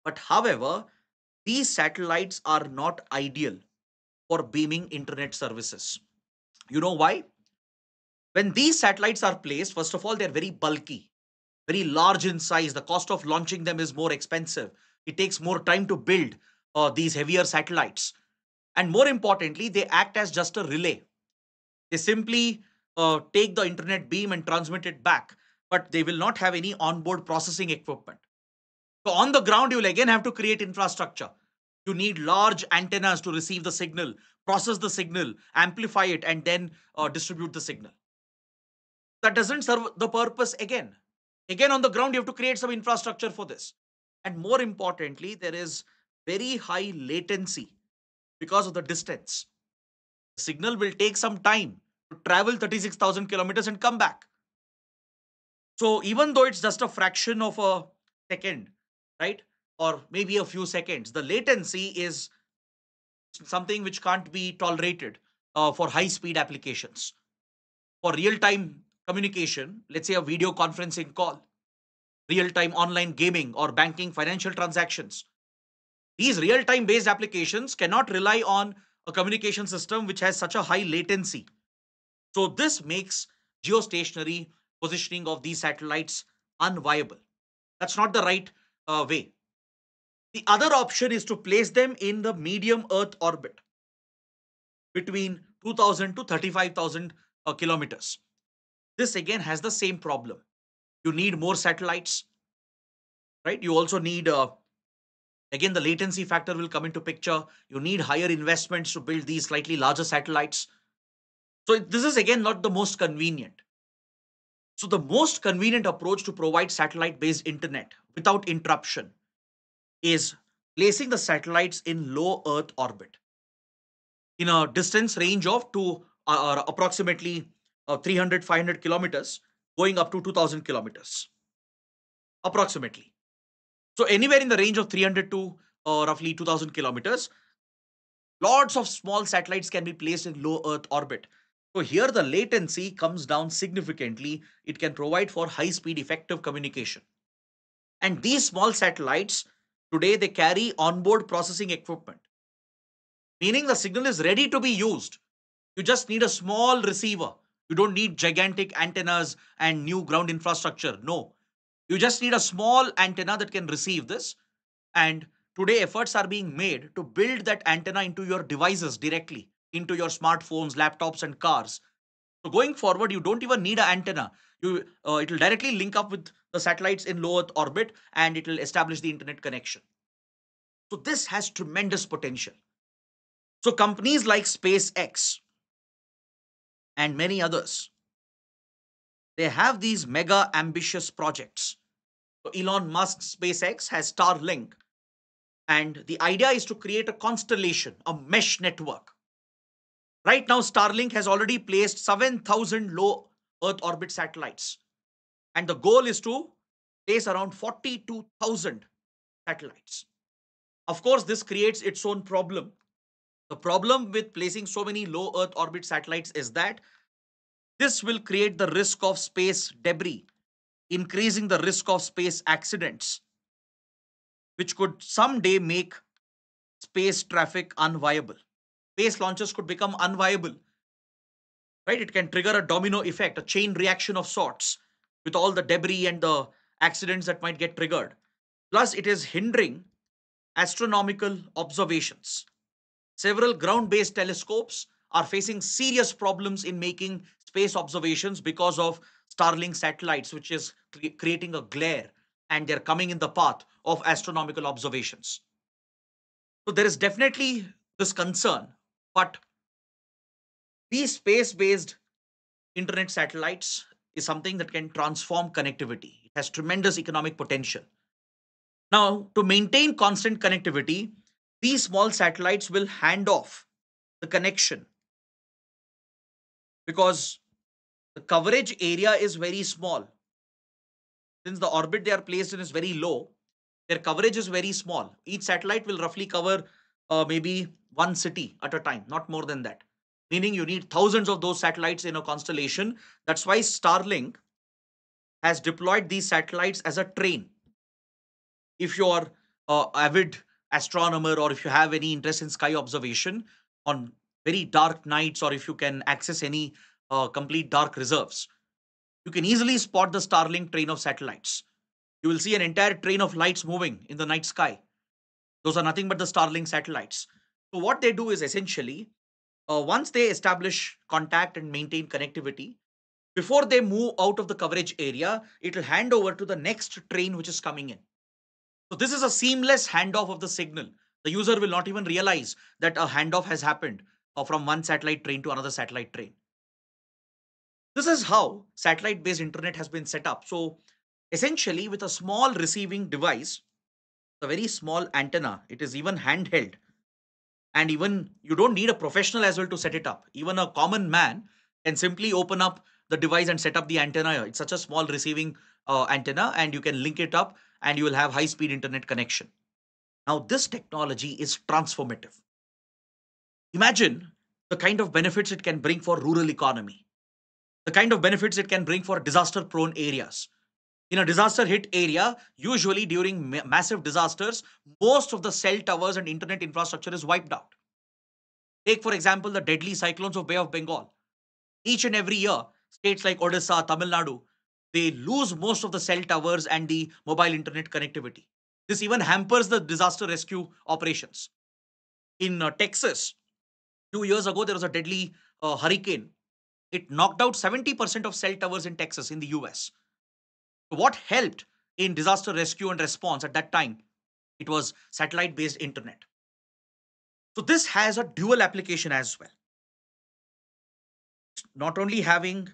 But however, these satellites are not ideal for beaming internet services. You know why? When these satellites are placed, first of all, they're very bulky, very large in size. The cost of launching them is more expensive. It takes more time to build these heavier satellites. And more importantly, they act as just a relay. They simply take the internet beam and transmit it back, but they will not have any onboard processing equipment. So on the ground, you will again have to create infrastructure. You need large antennas to receive the signal, process the signal, amplify it, and then distribute the signal. That doesn't serve the purpose again. Again, on the ground, you have to create some infrastructure for this. And more importantly, there is very high latency because of the distance. The signal will take some time to travel 36,000 kilometers and come back. So even though it's just a fraction of a second, right? Or maybe a few seconds, the latency is something which can't be tolerated for high speed applications. For real time communication, let's say a video conferencing call, real time online gaming, or banking financial transactions, these real time based applications cannot rely on a communication system which has such a high latency. So, this makes geostationary positioning of these satellites unviable. That's not the right way. The other option is to place them in the medium Earth orbit between 2000 to 35,000 kilometers. This again has the same problem. You need more satellites, right? You also need, again, the latency factor will come into picture. You need higher investments to build these slightly larger satellites. So, this is again not the most convenient. So, the most convenient approach to provide satellite based internet without interruption is placing the satellites in low Earth orbit in a distance range of approximately 300, 500 kilometers, going up to 2000 kilometers, approximately. So, anywhere in the range of 300 to roughly 2000 kilometers, lots of small satellites can be placed in low Earth orbit. So, here the latency comes down significantly. It can provide for high speed, effective communication. And these small satellites, today they carry onboard processing equipment, meaning the signal is ready to be used. You just need a small receiver. You don't need gigantic antennas and new ground infrastructure. No, you just need a small antenna that can receive this. And today, efforts are being made to build that antenna into your devices directly, into your smartphones, laptops, and cars. So going forward, you don't even need an antenna. It will directly link up with the satellites in low Earth orbit, and it will establish the internet connection. So this has tremendous potential. So companies like SpaceX and many others, they have these mega ambitious projects. So Elon Musk's SpaceX has Starlink, and the idea is to create a constellation, a mesh network. Right now, Starlink has already placed 7,000 low Earth orbit satellites, and the goal is to place around 42,000 satellites. Of course, this creates its own problem. The problem with placing so many low Earth orbit satellites is that this will create the risk of space debris, increasing the risk of space accidents, which could someday make space traffic unviable. Space launches could become unviable, right? It can trigger a domino effect, a chain reaction of sorts, with all the debris and the accidents that might get triggered. Plus, it is hindering astronomical observations. Several ground based telescopes are facing serious problems in making space observations because of Starlink satellites, which is creating a glare, and they're coming in the path of astronomical observations. So there is definitely this concern, but these space based internet satellites is something that can transform connectivity. It has tremendous economic potential. Now, to maintain constant connectivity, these small satellites will hand off the connection because the coverage area is very small. Since the orbit they are placed in is very low, their coverage is very small. Each satellite will roughly cover maybe one city at a time, not more than that. Meaning you need thousands of those satellites in a constellation. That's why Starlink has deployed these satellites as a train. If you're avid astronomer or if you have any interest in sky observation on very dark nights, or if you can access any complete dark reserves, you can easily spot the Starlink train of satellites. You will see an entire train of lights moving in the night sky. Those are nothing but the Starlink satellites. So what they do is essentially, once they establish contact and maintain connectivity, before they move out of the coverage area, it will hand over to the next train which is coming in. So this is a seamless handoff of the signal. The user will not even realize that a handoff has happened from one satellite train to another satellite train. This is how satellite based internet has been set up. So essentially, with a small receiving device, a very small antenna, it is even handheld, and even you don't need a professional as well to set it up. Even a common man can simply open up the device and set up the antenna. It's such a small receiving antenna, and you can link it up and you will have high speed internet connection. Now, this technology is transformative. Imagine the kind of benefits it can bring for rural economy, the kind of benefits it can bring for disaster prone areas. In a disaster hit area, usually during massive disasters, most of the cell towers and internet infrastructure is wiped out. Take, for example, the deadly cyclones of Bay of Bengal. Each and every year, states like Odisha, Tamil Nadu, they lose most of the cell towers and the mobile internet connectivity. This even hampers the disaster rescue operations. In Texas, 2 years ago, there was a deadly hurricane. It knocked out 70% of cell towers in Texas in the US. What helped in disaster rescue and response at that time? It was satellite based internet. So this has a dual application as well. Not only having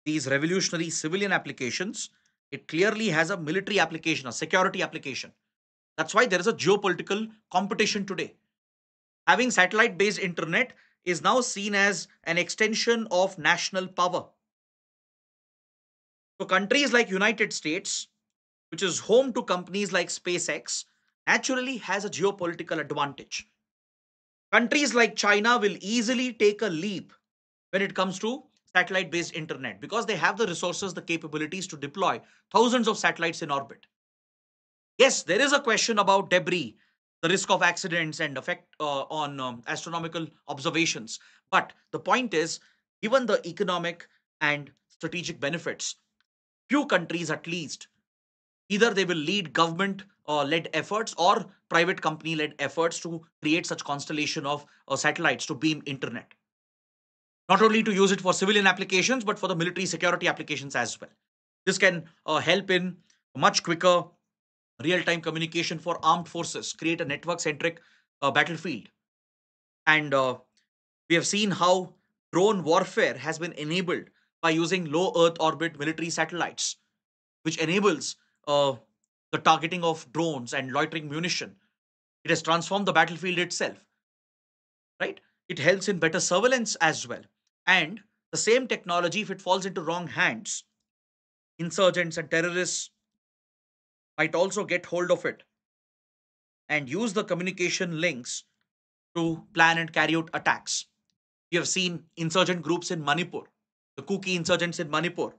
these revolutionary civilian applications, it clearly has a military application, a security application. That's why there is a geopolitical competition today. Having satellite based internet is now seen as an extension of national power. So countries like United States, which is home to companies like SpaceX, naturally has a geopolitical advantage. Countries like China will easily take a leap when it comes to satellite based internet because they have the resources, the capabilities to deploy thousands of satellites in orbit. Yes, there is a question about debris, the risk of accidents and effect on astronomical observations. But the point is, given the economic and strategic benefits, few countries at least, either they will lead government led efforts or private company led efforts to create such constellation of satellites to beam internet, not only to use it for civilian applications but for the military security applications as well. This can help in much quicker real time communication for armed forces, create a network centric battlefield. And we have seen how drone warfare has been enabled by using low earth orbit military satellites, which enables uh, the targeting of drones and loitering munition. It has transformed the battlefield itself, right? It helps in better surveillance as well. And the same technology, if it falls into wrong hands, insurgents and terrorists might also get hold of it and use the communication links to plan and carry out attacks. We have seen insurgent groups in Manipur, the Kuki insurgents in Manipur.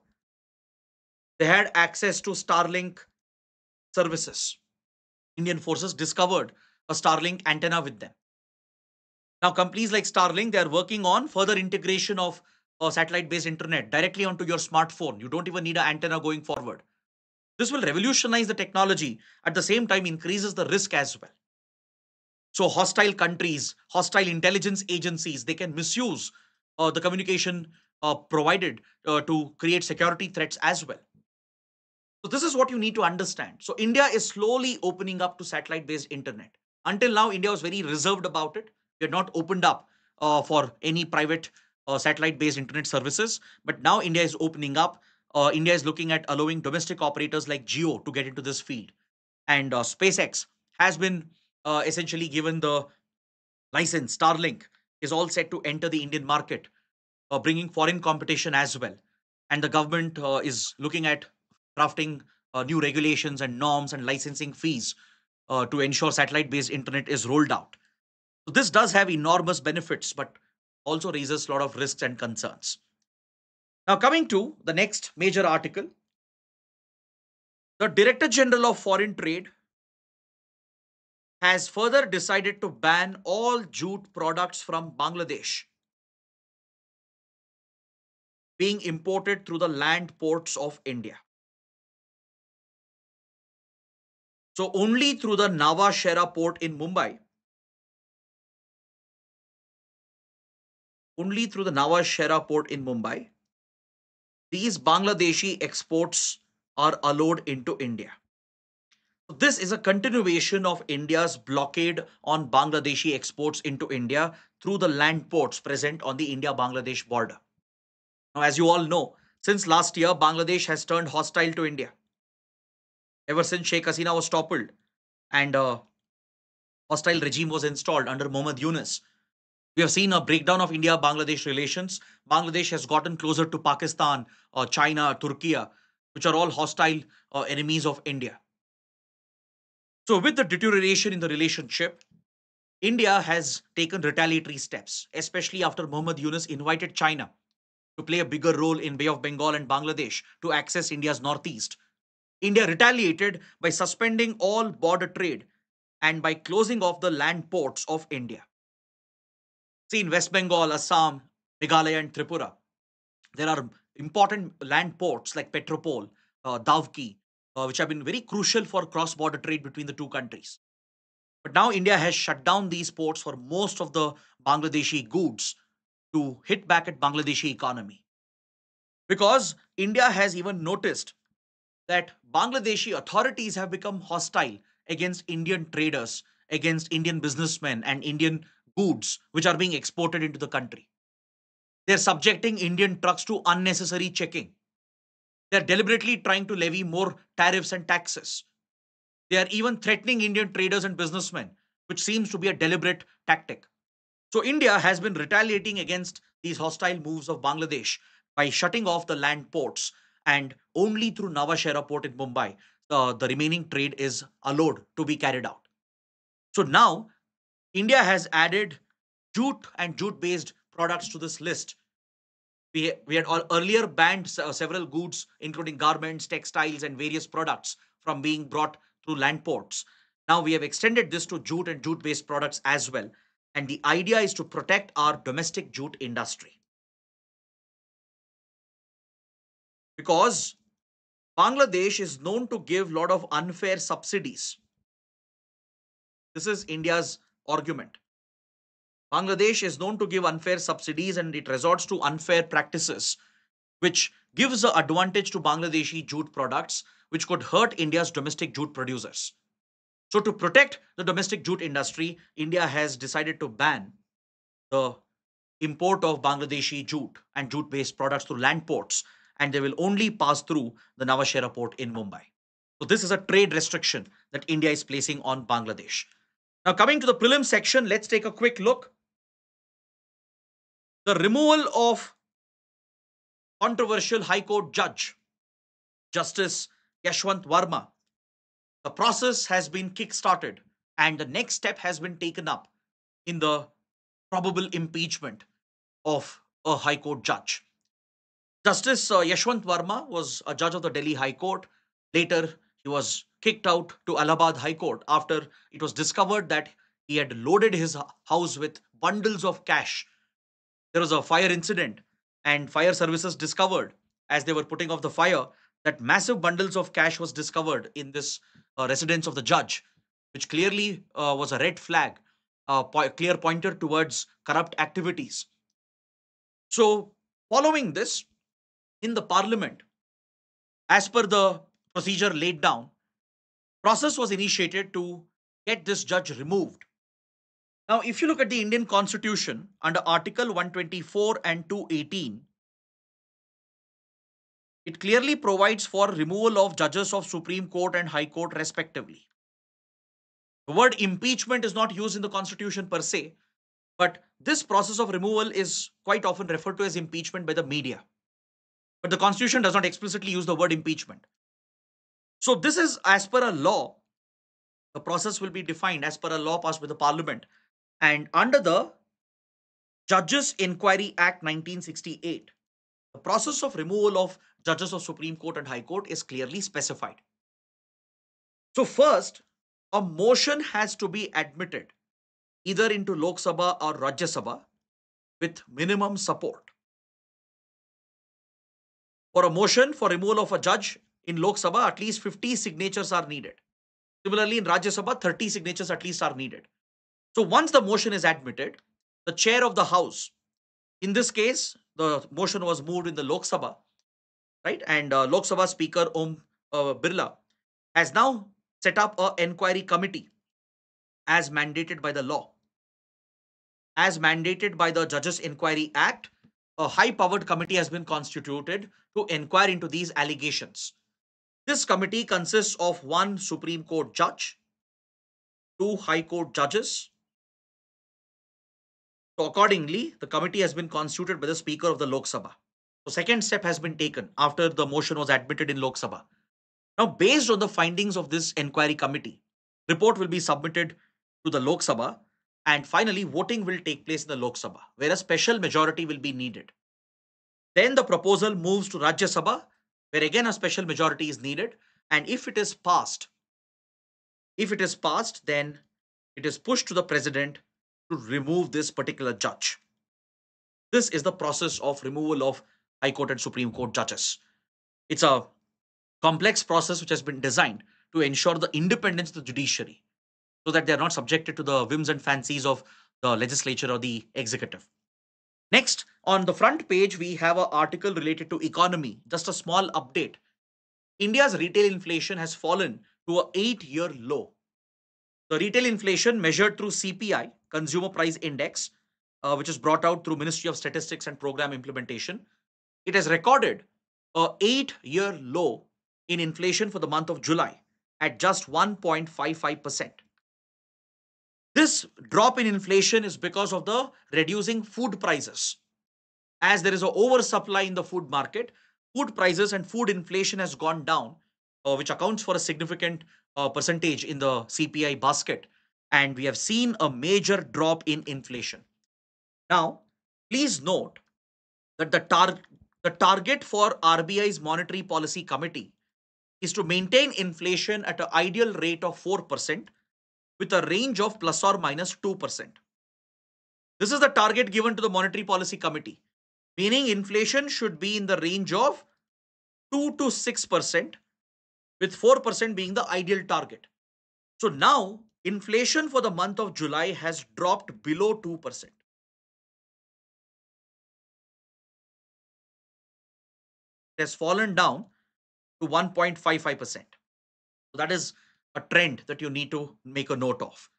They had access to Starlink services. Indian forces discovered a Starlink antenna with them. Now, companies like Starlink, they are working on further integration of satellite-based internet directly onto your smartphone. You don't even need an antenna going forward. This will revolutionize the technology. At the same time, increases the risk as well. So hostile countries, hostile intelligence agencies, they can misuse the communication provided to create security threats as well. So this is what you need to understand. So India is slowly opening up to satellite-based internet. Until now, India was very reserved about it. We had not opened up for any private satellite-based internet services. But now India is opening up. India is looking at allowing domestic operators like Geo to get into this field. And SpaceX has been essentially given the license. Starlink is all set to enter the Indian market, bringing foreign competition as well. And the government is looking at drafting new regulations and norms and licensing fees to ensure satellite based internet is rolled out. So, this does have enormous benefits, but also raises a lot of risks and concerns. Now, coming to the next major article, the Director General of Foreign Trade has further decided to ban all jute products from Bangladesh being imported through the land ports of India. So only through the Nava Shera port in Mumbai, only through the Nava Shera port in Mumbai, these Bangladeshi exports are allowed into India. So this is a continuation of India's blockade on Bangladeshi exports into India through the land ports present on the India-Bangladesh border. Now, as you all know, since last year, Bangladesh has turned hostile to India. Ever since Sheikh Hasina was toppled and a hostile regime was installed under Mohammad Yunus, we have seen a breakdown of India Bangladesh relations. Bangladesh has gotten closer to Pakistan, China, Turkey, which are all hostile enemies of India. So, with the deterioration in the relationship, India has taken retaliatory steps, especially after Mohammad Yunus invited China to play a bigger role in Bay of Bengal and Bangladesh to access India's northeast. India retaliated by suspending all border trade and by closing off the land ports of India. See, in West Bengal, Assam, Meghalaya, and Tripura, there are important land ports like Petropol, Davki, which have been very crucial for cross border trade between the two countries. But now India has shut down these ports for most of the Bangladeshi goods to hit back at Bangladeshi economy. Because India has even noticed that Bangladeshi authorities have become hostile against Indian traders, against Indian businessmen and Indian goods which are being exported into the country. They're subjecting Indian trucks to unnecessary checking. They're deliberately trying to levy more tariffs and taxes. They are even threatening Indian traders and businessmen, which seems to be a deliberate tactic. So, India has been retaliating against these hostile moves of Bangladesh by shutting off the land ports, and only through Navashera port in Mumbai, the remaining trade is allowed to be carried out. So, now India has added jute and jute based products to this list. We had earlier banned several goods, including garments, textiles, and various products from being brought through land ports. Now we have extended this to jute and jute based products as well. And the idea is to protect our domestic jute industry because Bangladesh is known to give a lot of unfair subsidies. This is India's argument. Bangladesh is known to give unfair subsidies and it resorts to unfair practices, which gives an advantage to Bangladeshi jute products, which could hurt India's domestic jute producers. So, to protect the domestic jute industry, India has decided to ban the import of Bangladeshi jute and jute based products through land ports, and they will only pass through the Navashehra port in Mumbai. So, this is a trade restriction that India is placing on Bangladesh. Now, coming to the prelim section, let's take a quick look. The removal of controversial High Court judge, Justice Yashwant Verma. The process has been kick-started and the next step has been taken up in the probable impeachment of a High Court judge. Justice Yashwant Verma was a judge of the Delhi High Court. Later, he was kicked out to Allahabad High Court after it was discovered that he had loaded his house with bundles of cash. There was a fire incident, and fire services discovered as they were putting off the fire that massive bundles of cash was discovered in this residence of the judge, which clearly was a red flag, clear pointer towards corrupt activities. So, following this, in the parliament, as per the procedure laid down, process was initiated to get this judge removed. Now, if you look at the Indian Constitution under Article 124 and 218, it clearly provides for removal of judges of Supreme Court and High Court respectively. The word impeachment is not used in the Constitution per se, but this process of removal is quite often referred to as impeachment by the media. But the Constitution does not explicitly use the word impeachment. So this is as per a law. The process will be defined as per a law passed by the Parliament. And under the Judges Inquiry Act 1968, the process of removal of judges of Supreme Court and High Court is clearly specified. So first, a motion has to be admitted either into Lok Sabha or Rajya Sabha with minimum support. For a motion for removal of a judge in Lok Sabha, at least 50 signatures are needed. Similarly, in Rajya Sabha, 30 signatures at least are needed. So once the motion is admitted, the chair of the house, in this case, the motion was moved in the Lok Sabha, right? And Lok Sabha Speaker Om Birla has now set up an enquiry committee as mandated by the law. As mandated by the Judges Inquiry Act, a high-powered committee has been constituted to inquire into these allegations. This committee consists of one Supreme Court judge, two High Court judges. So accordingly, the committee has been constituted by the Speaker of the Lok Sabha. So second step has been taken after the motion was admitted in Lok Sabha. Now, based on the findings of this inquiry committee, report will be submitted to the Lok Sabha and finally voting will take place in the Lok Sabha, where a special majority will be needed. Then the proposal moves to Rajya Sabha, where again a special majority is needed. And if it is passed, then it is pushed to the president to remove this particular judge. This is the process of removal of High Court and Supreme Court judges. It's a complex process which has been designed to ensure the independence of the judiciary so that they are not subjected to the whims and fancies of the legislature or the executive. Next, on the front page, we have an article related to economy. Just a small update. India's retail inflation has fallen to an 8-year low. The retail inflation measured through CPI, Consumer Price Index, which is brought out through Ministry of Statistics and Program Implementation, it has recorded a 8-year low in inflation for the month of July at just 1.55%. This drop in inflation is because of the reducing food prices. As there is an oversupply in the food market, food prices and food inflation has gone down, which accounts for a significant percentage in the CPI basket. And we have seen a major drop in inflation. Now, please note that the target for RBI's Monetary Policy Committee is to maintain inflation at an ideal rate of 4% with a range of plus or minus 2%. This is the target given to the Monetary Policy Committee, meaning inflation should be in the range of 2 to 6%, with 4% being the ideal target. So now, inflation for the month of July has dropped below 2%. It has fallen down to 1.55%. So that is a trend that you need to make a note of.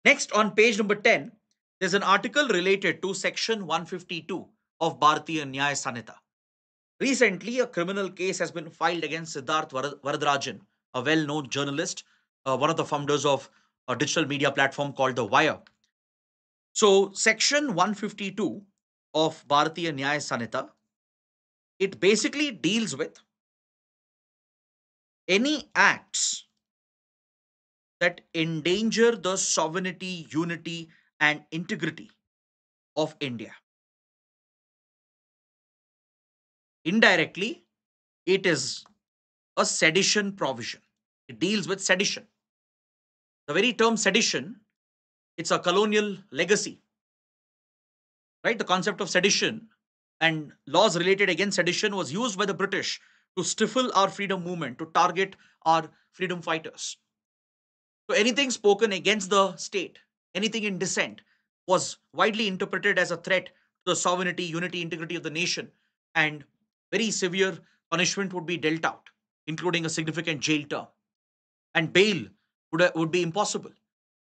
Next, on page number 10, there's an article related to section 152 of Bharatiya Nyaya Sanhita. Recently, a criminal case has been filed against Siddharth Varadarajan, a well known journalist, one of the founders of a digital media platform called The Wire. So, section 152 of Bharatiya Nyaya Sanhita, it basically deals with any acts that endanger the sovereignty, unity, and integrity of India. Indirectly, it is a sedition provision. It deals with sedition. The very term sedition, it's a colonial legacy, right? The concept of sedition and laws related against sedition was used by the British to stifle our freedom movement, to target our freedom fighters. So anything spoken against the state, anything in dissent, was widely interpreted as a threat to the sovereignty, unity, integrity of the nation, and very severe punishment would be dealt out, including a significant jail term. And bail would be impossible.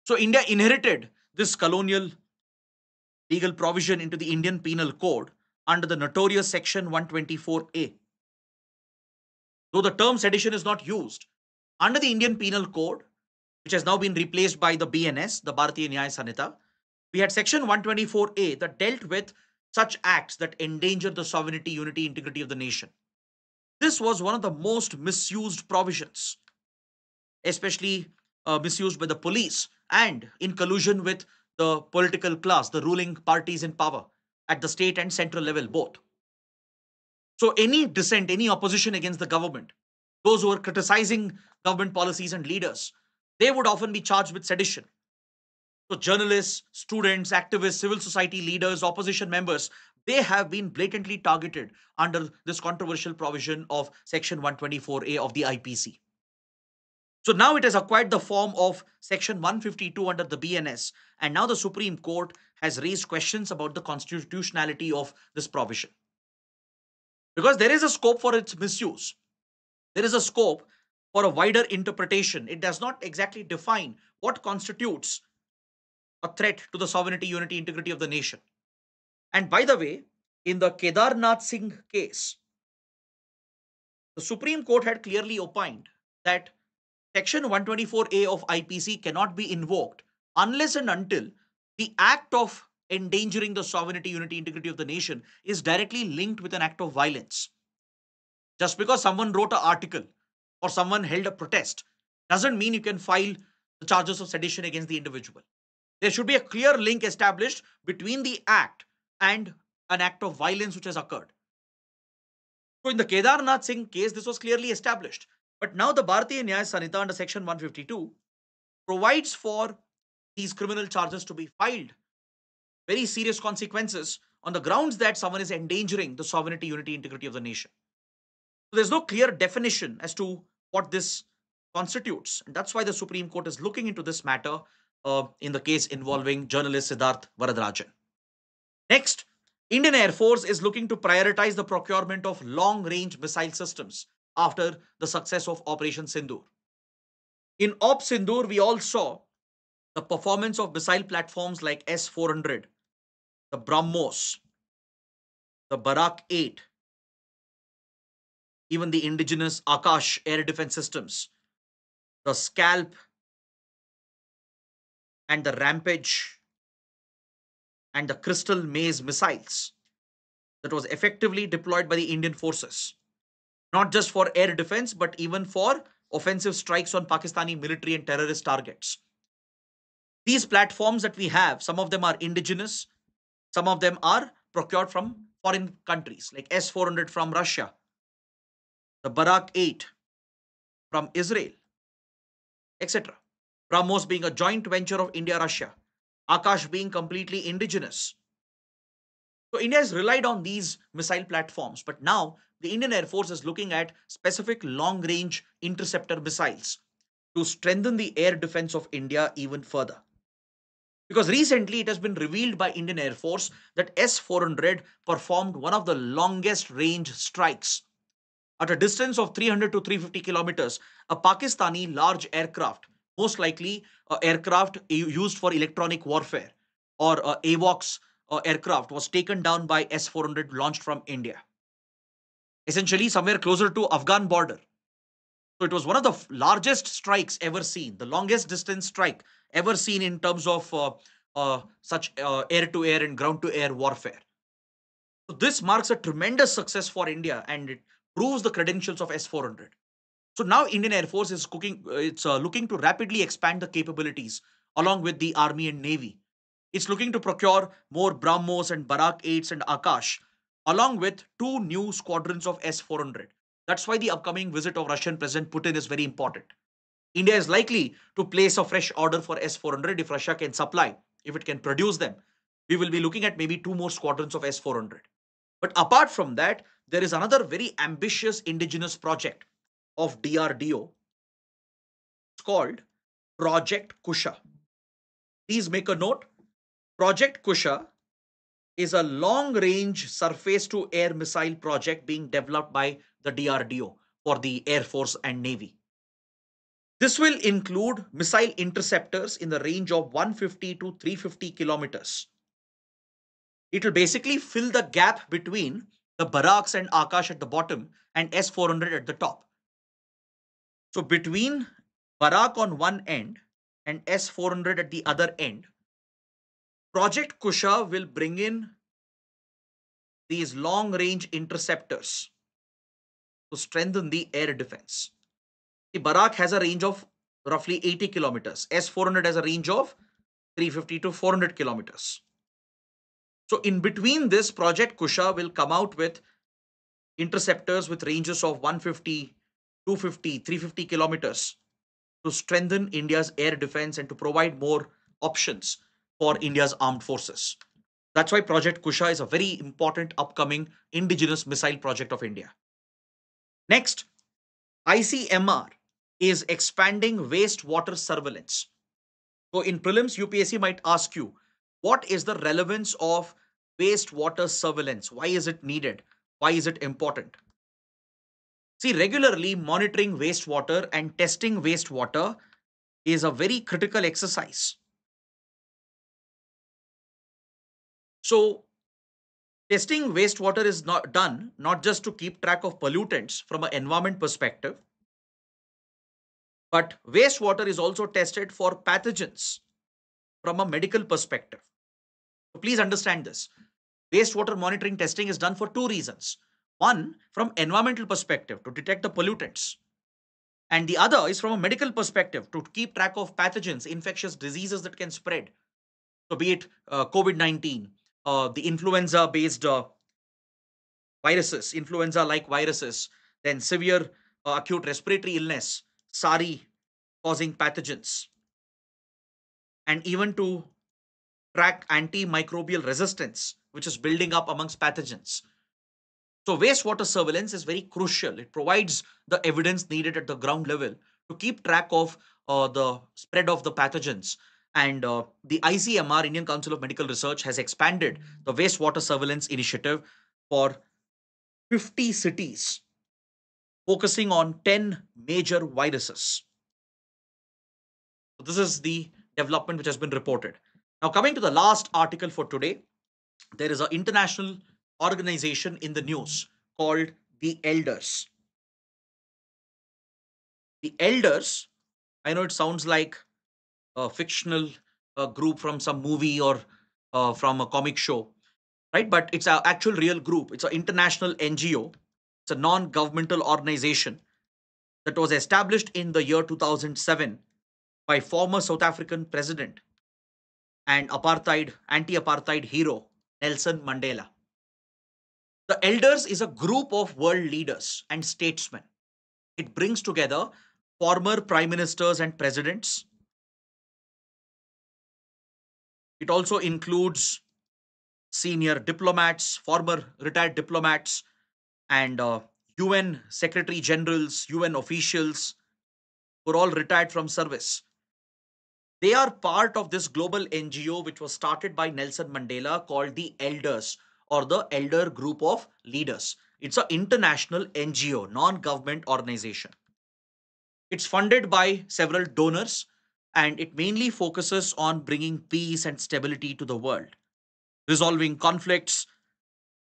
So India inherited this colonial legal provision into the Indian Penal Code under the notorious Section 124A. Though the term sedition is not used, under the Indian Penal Code, which has now been replaced by the BNS, the Bharatiya Nyaya Sanhita, we had Section 124A that dealt with such acts that endanger the sovereignty, unity, integrity of the nation. This was one of the most misused provisions, especially misused by the police and in collusion with the political class, the ruling parties in power at the state and central level, both. So, any dissent, any opposition against the government, those who are criticizing government policies and leaders, they would often be charged with sedition. So, journalists, students, activists, civil society leaders, opposition members, they have been blatantly targeted under this controversial provision of Section 124A of the IPC. So now it has acquired the form of Section 152 under the BNS, and now the Supreme Court has raised questions about the constitutionality of this provision. Because there is a scope for its misuse, there is a scope for a wider interpretation. It does not exactly define what constitutes a threat to the sovereignty, unity, integrity of the nation. And by the way, in the Kedarnath Singh case, the Supreme Court had clearly opined that Section 124A of IPC cannot be invoked unless and until the act of endangering the sovereignty, unity, integrity of the nation is directly linked with an act of violence. Just because someone wrote an article or someone held a protest doesn't mean you can file the charges of sedition against the individual. There should be a clear link established between the act and an act of violence which has occurred. So in the Kedarnath Singh case, this was clearly established. But now the Bharatiya Nyaya Sanhita under Section 152 provides for these criminal charges to be filed, very serious consequences on the grounds that someone is endangering the sovereignty, unity, integrity of the nation. So there's no clear definition as to what this constitutes. And that's why the Supreme Court is looking into this matter in the case involving journalist Siddharth Varadarajan. Next, Indian Air Force is looking to prioritize the procurement of long-range missile systems after the success of Operation Sindoor. In Op Sindoor, we all saw the performance of missile platforms like S-400, the BrahMos, the Barak 8, even the indigenous Akash air defense systems, the Scalp and the Rampage and the Crystal Maze missiles that was effectively deployed by the Indian forces, not just for air defense, but even for offensive strikes on Pakistani military and terrorist targets. These platforms that we have, some of them are indigenous, some of them are procured from foreign countries, like S-400 from Russia, the Barak 8 from Israel, etc. BrahMos being a joint venture of India Russia, Akash being completely indigenous. So India has relied on these missile platforms, but now the Indian Air Force is looking at specific long range interceptor missiles to strengthen the air defense of India even further. Because recently it has been revealed by Indian Air Force that S-400 performed one of the longest range strikes. At a distance of 300 to 350 kilometers, a Pakistani large aircraft, most likely aircraft used for electronic warfare or AWACS aircraft, was taken down by S-400 launched from India. Essentially, somewhere closer to Afghan border. So it was one of the largest strikes ever seen, the longest distance strike ever seen in terms of such air to air and ground to air warfare. So this marks a tremendous success for India and it proves the credentials of S-400. So now Indian Air Force is looking to rapidly expand the capabilities along with the Army and Navy. It's looking to procure more BrahMos and Barak 8s and Akash along with two new squadrons of S-400. That's why the upcoming visit of Russian President Putin is very important. India is likely to place a fresh order for S-400 if Russia can supply, if it can produce them. We will be looking at maybe two more squadrons of S-400. But apart from that, there is another very ambitious indigenous project of DRDO. It's called Project Kusha. Please make a note. Project Kusha is a long range surface to air missile project being developed by the DRDO for the Air Force and Navy. This will include missile interceptors in the range of 150 to 350 kilometers. It will basically fill the gap between the Baraks and Akash at the bottom and S-400 at the top. So between Barak on one end and S-400 at the other end, Project Kusha will bring in these long range interceptors to strengthen the air defense. The Barak has a range of roughly 80 kilometers. S-400 has a range of 350 to 400 kilometers. So in between this, Project Kusha will come out with interceptors with ranges of 150, 250, 350 kilometers to strengthen India's air defense and to provide more options for India's armed forces. That's why Project Kusha is a very important upcoming indigenous missile project of India. Next, ICMR is expanding wastewater surveillance. So in prelims, UPSC might ask you, what is the relevance of wastewater surveillance? Why is it needed? Why is it important? See, regularly monitoring wastewater and testing wastewater is a very critical exercise. So testing wastewater is not done not just to keep track of pollutants from an environment perspective, but wastewater is also tested for pathogens from a medical perspective. So please understand this. Wastewater monitoring testing is done for two reasons. One, from environmental perspective to detect the pollutants. And the other is from a medical perspective to keep track of pathogens, infectious diseases that can spread. So be it COVID-19, the influenza-based viruses, influenza-like viruses, then severe acute respiratory illness, SARI causing pathogens, and even to track antimicrobial resistance, which is building up amongst pathogens. So wastewater surveillance is very crucial. It provides the evidence needed at the ground level to keep track of the spread of the pathogens. And the ICMR, Indian Council of Medical Research, has expanded the wastewater surveillance initiative for 50 cities, focusing on 10 major viruses. So this is the development which has been reported. Now, coming to the last article for today, there is an international organization in the news called the Elders. The Elders, I know it sounds like a fictional group from some movie or from a comic show, right? But it's an actual real group. It's an international NGO. It's a non-governmental organization that was established in the year 2007 by former South African president and anti-apartheid hero Nelson Mandela. The Elders is a group of world leaders and statesmen. It brings together former prime ministers and presidents. It also includes senior diplomats, former retired diplomats, and UN secretary generals, UN officials who are all retired from service. They are part of this global NGO which was started by Nelson Mandela called the Elders or the Elder Group of Leaders. It's an international NGO, non government organization. It's funded by several donors and it mainly focuses on bringing peace and stability to the world, resolving conflicts,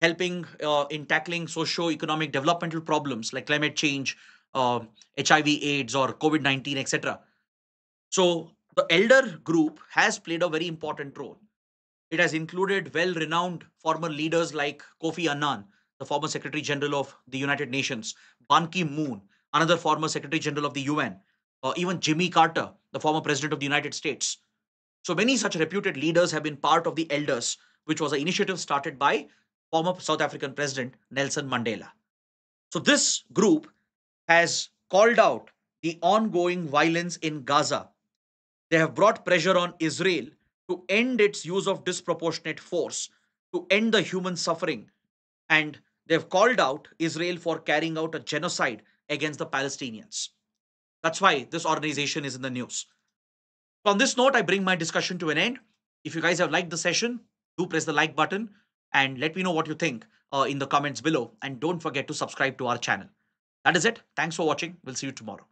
helping in tackling socio-economic developmental problems like climate change, HIV/AIDS, or COVID-19, etc. So the elder group has played a very important role. It has included well-renowned former leaders like Kofi Annan, the former Secretary General of the United Nations, Ban Ki-moon, another former Secretary General of the UN, even Jimmy Carter, the former President of the United States. So many such reputed leaders have been part of the Elders, which was an initiative started by former South African President Nelson Mandela. So this group has called out the ongoing violence in Gaza. They have brought pressure on Israel to end its use of disproportionate force, to end the human suffering, and they've called out Israel for carrying out a genocide against the Palestinians. That's why this organization is in the news. So on this note, I bring my discussion to an end. If you guys have liked the session, do press the like button and let me know what you think in the comments below. And don't forget to subscribe to our channel. That is it. Thanks for watching. We'll see you tomorrow.